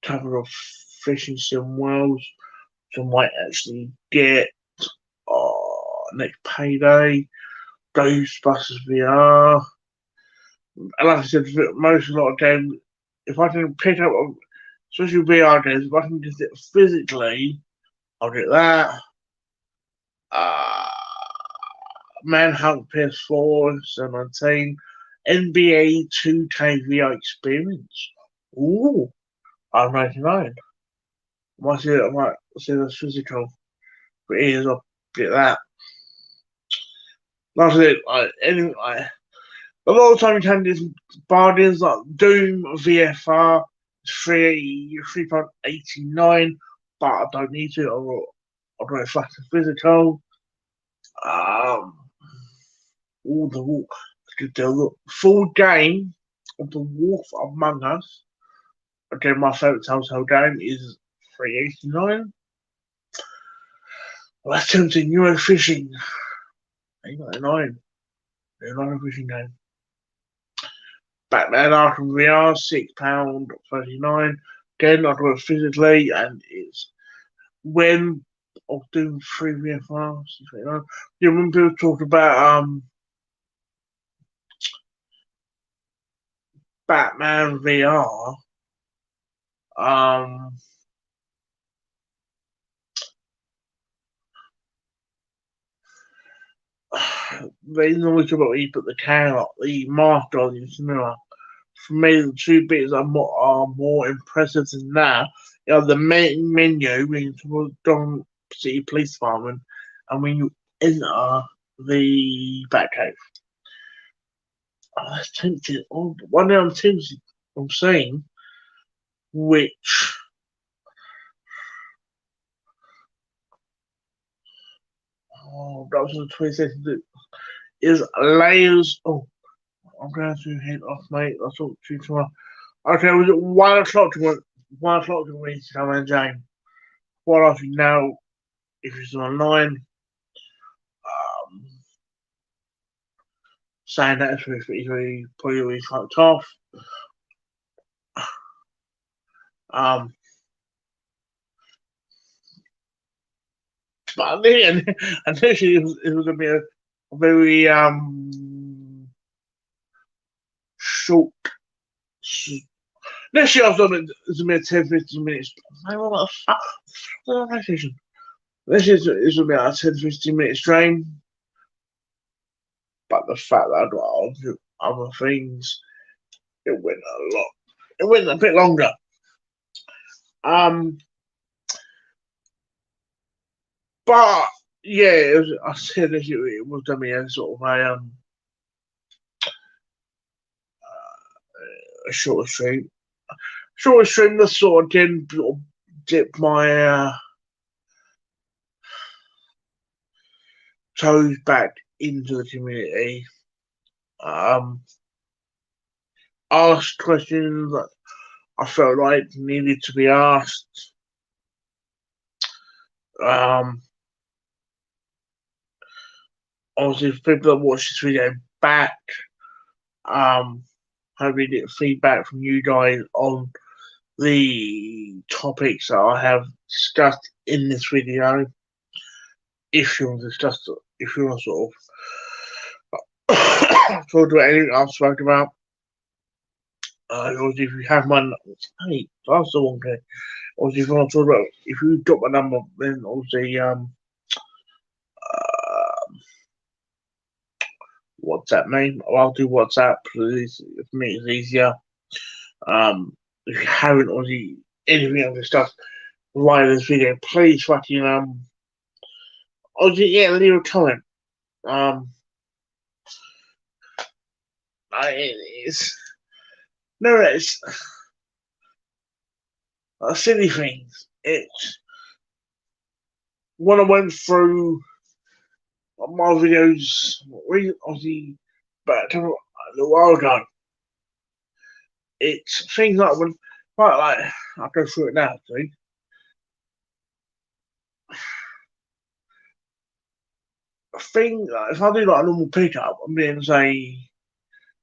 Couple of fishing sim worlds, which I might actually get next payday. Ghostbusters VR. And like I said, most a lot of games, if I can pick up, especially VR games, if I can get it physically, I'll get that. Uh, Manhunt PS4, 17, NBA 2K VR experience. Ooh, I'm 99. I might see this physical, but it is, I'll get that. Like I said, a lot of time you can do some bargains like Doom VFR, 3.89, but I don't need to. I'll go flat and physical. All the full game of The Wolf Among Us. Again, my favourite Telltale game is 389. Well, that's tempting. Euro Fishing. 899. Another fishing game. Batman Arkham VR, £6.39. again, I do it physically, and it's when I'll do 3 VFRs. You know, when people talk about Batman VR, they normally talk about when you put the camera, the mask on your mirror. For me, the two bits are more impressive than that. You know, the main menu when you talk Don City Police Department, and when you enter the Batcave. That's tempting. Oh, one day I'm tempted. I'm saying which. Oh, that was the 22nd. Is layers. Oh, I'm going to head off, mate. I'll talk to you tomorrow. Okay, was it 1 o'clock to 1 o'clock to me to come in, Jane? What else now? If it's online, saying that it's really probably fucked off. But then initially it was gonna be a very short. Initially I was on it was gonna be a 10-15 minutes. Man, what the fuck? PlayStation. Initially it was gonna be like a 10-15 minute stream. But the fact that I got other things, it went a lot. It went a bit longer. But yeah, I said it was gonna be a sort of a shorter stream. Shorter stream that sort of didn't dip my toes back into the community. Asked questions that I felt like needed to be asked. Obviously, people that watch this video back, hopefully get feedback from you guys on the topics that I have discussed in this video. If you want to discuss, if you want to sort of talk about anything I've spoken about, obviously if you have my, hey, that's the one thing. Obviously, if you want to talk about, if you got my number, then obviously WhatsApp me. I'll do WhatsApp. Please, for me, it's easier. If you haven't already anything I've discussed via this video, please fucking yeah, leave a comment. It's no, it's silly things. It's when I went through my videos, obviously, back a little while ago. It's things like when, like I'll go through it now. See, thing like, if I do like a normal pickup, I'm being say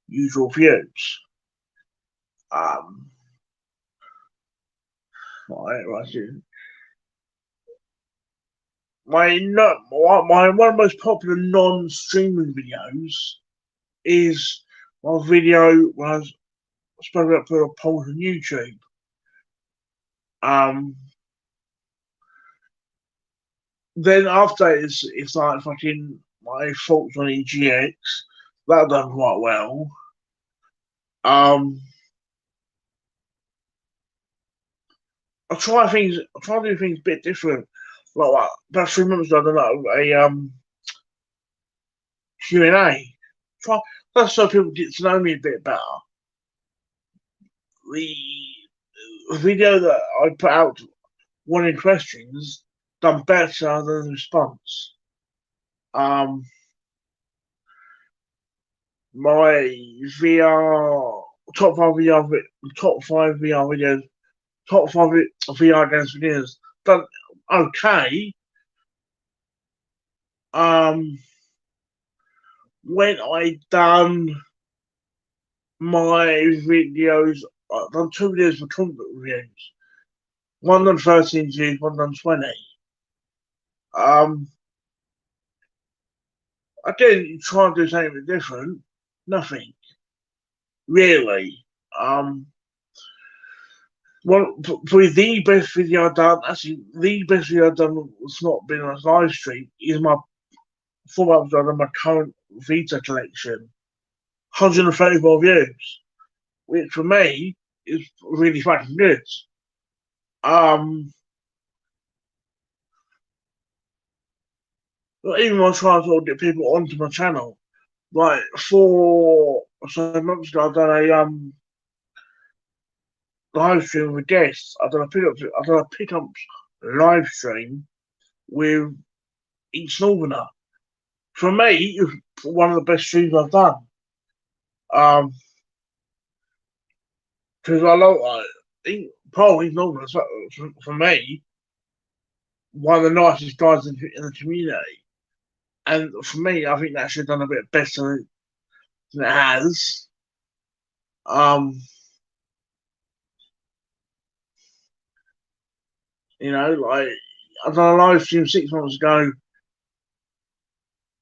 usual views. Right. My one of the most popular non-streaming videos is my video when I was supposed to put a poll on YouTube. Then after it's like fucking my thoughts on EGX. That done quite well. I try to do things a bit different. Like about 3 months ago, I don't know, a Q&A. Try that's so people get to know me a bit better. The video that I put out, one in questions, done better than the response. My VR top five VR videos, top five VR games videos done okay. When I done my videos, I've done 2 videos for comic book reviews. one done 13 views, one done 20. Um, Again, try and do something different. Nothing really. Well, probably the best video I've done. Actually, the best video I've done was not been on a live stream. Is my 4 months done on my current Vita collection. 134 views, which for me is really fucking good. Um, Even when I try to sort of get people onto my channel, like 4 months ago, I done a live stream with guests. I done a pickup live stream with each Northerner. For me, it was one of the best streams I've done. Because I love, Paul, he's Northern, for me, one of the nicest guys in the community. And for me, I think that should have done a bit better than it has. Like I done a live stream 6 months ago,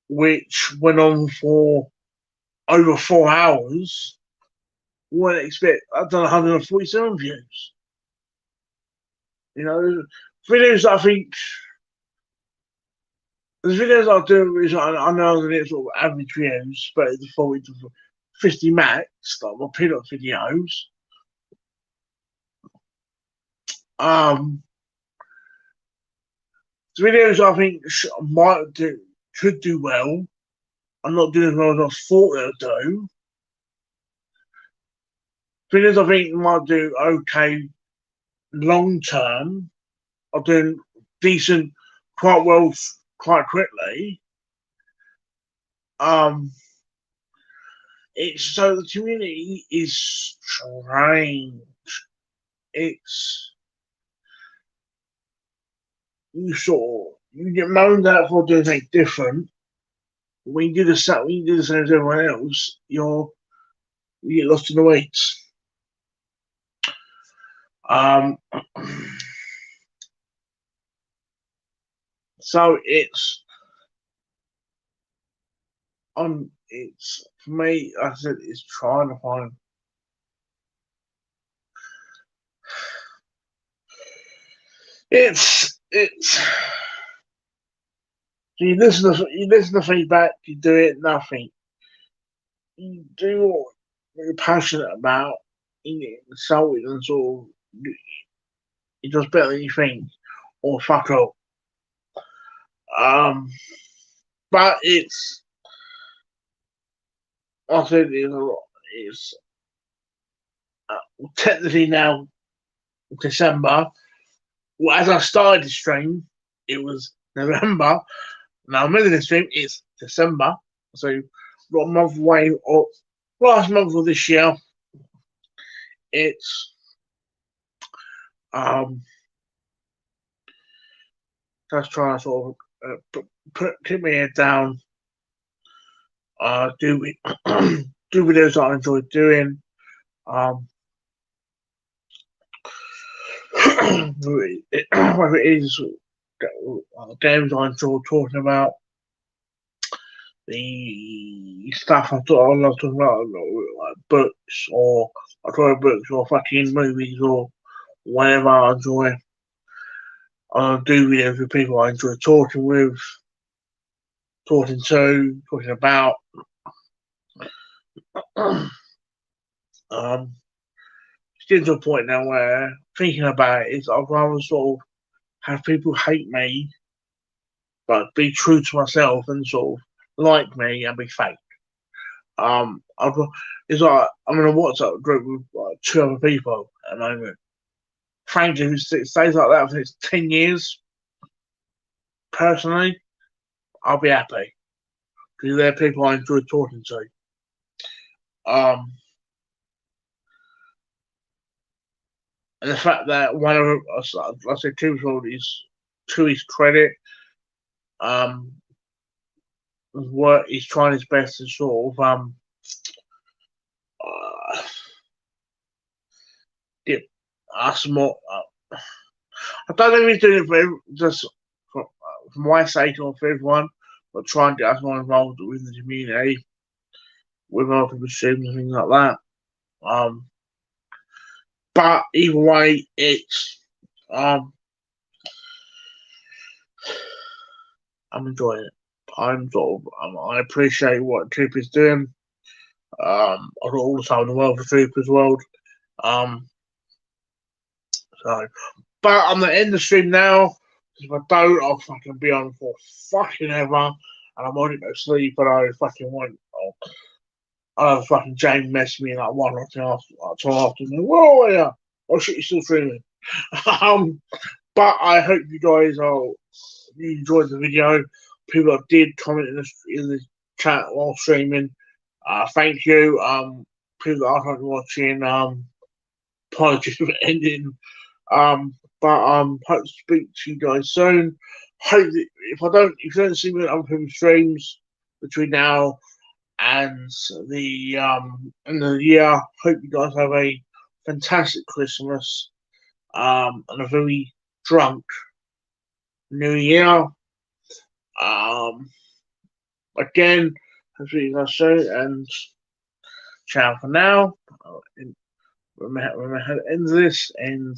which went on for over 4 hours. Wouldn't expect I've done 147 views. Videos that I think the videos I do is I know that it's sort of average views, but it's 40 to 50 max, like my peanut videos. The videos I think could do well. I'm not doing as well as I thought they'll do. Videos I think might do okay long term. I'm doing decent, quite well, quite quickly. It's so the community is strange. It's you get moaned at for doing something different. When you do the same as everyone else, you get lost in the weeds. So it's for me. I said it's trying to find. It's you listen to feedback, you do it, nothing. You do what you're passionate about, you get insulted and sort of it does better than you think, or fuck up. But it's I said it's technically now December. Well, as I started the stream, it was November. Now, I'm in the stream, it's December. So, got a month away, or last month of this year. It's, just trying to sort of keep my head down, do videos that I enjoy doing. Whether it is games I enjoy talking about, the stuff I love talking about, like books, or I enjoy books, or fucking movies, or whatever I enjoy. I do videos with people I enjoy talking with, talking to, talking about. Still to a point now where thinking about it is I'd rather sort of have people hate me, but be true to myself and sort of like me and be fake. It's like I'm in a WhatsApp group with like 2 other people at the moment. Frankly, if it stays like that for 10 years, personally, I'll be happy because they're people I enjoy talking to. And the fact that one of them, I said, is to his credit, he's trying his best to sort of get us more. I don't know if he's doing it for just for my sake or for everyone, but try and get us more involved with the community, with other people's streams and things like that. Um, but either way, it's I'm enjoying it. I appreciate what Troop is doing. I got all the time in the world for Troopers World. Um, so, but I'm gonna end the stream now. If I don't, I'll fucking be on for fucking ever, and I'm on it to sleep, and I fucking want. I'll have fucking James mess me like 1 or 2 afternoon. Whoa, yeah. Oh shit, you're still streaming. um, but I hope you guys you enjoyed the video. People that did comment in the chat while streaming, thank you. People that are currently watching, apologies for ending. Hope to speak to you guys soon. Hope that if you don't see me on other people's streams between now and the end of the year, hope you guys have a fantastic Christmas, and a very drunk New Year. Again, as we guys say, and ciao for now. Remember how to end this, and